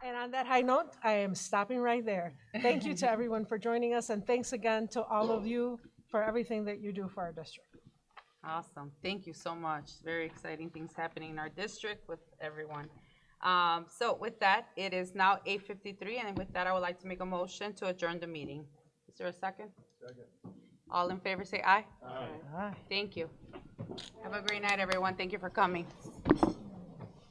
And on that high note, I am stopping right there. Thank you to everyone for joining us, and thanks again to all of you for everything that you do for our district. Awesome. Thank you so much. Very exciting things happening in our district with everyone. So with that, it is now 8:53, and with that, I would like to make a motion to adjourn the meeting. Is there a second? Second. All in favor say aye. Aye. Aye. Thank you. Have a great night, everyone. Thank you for coming.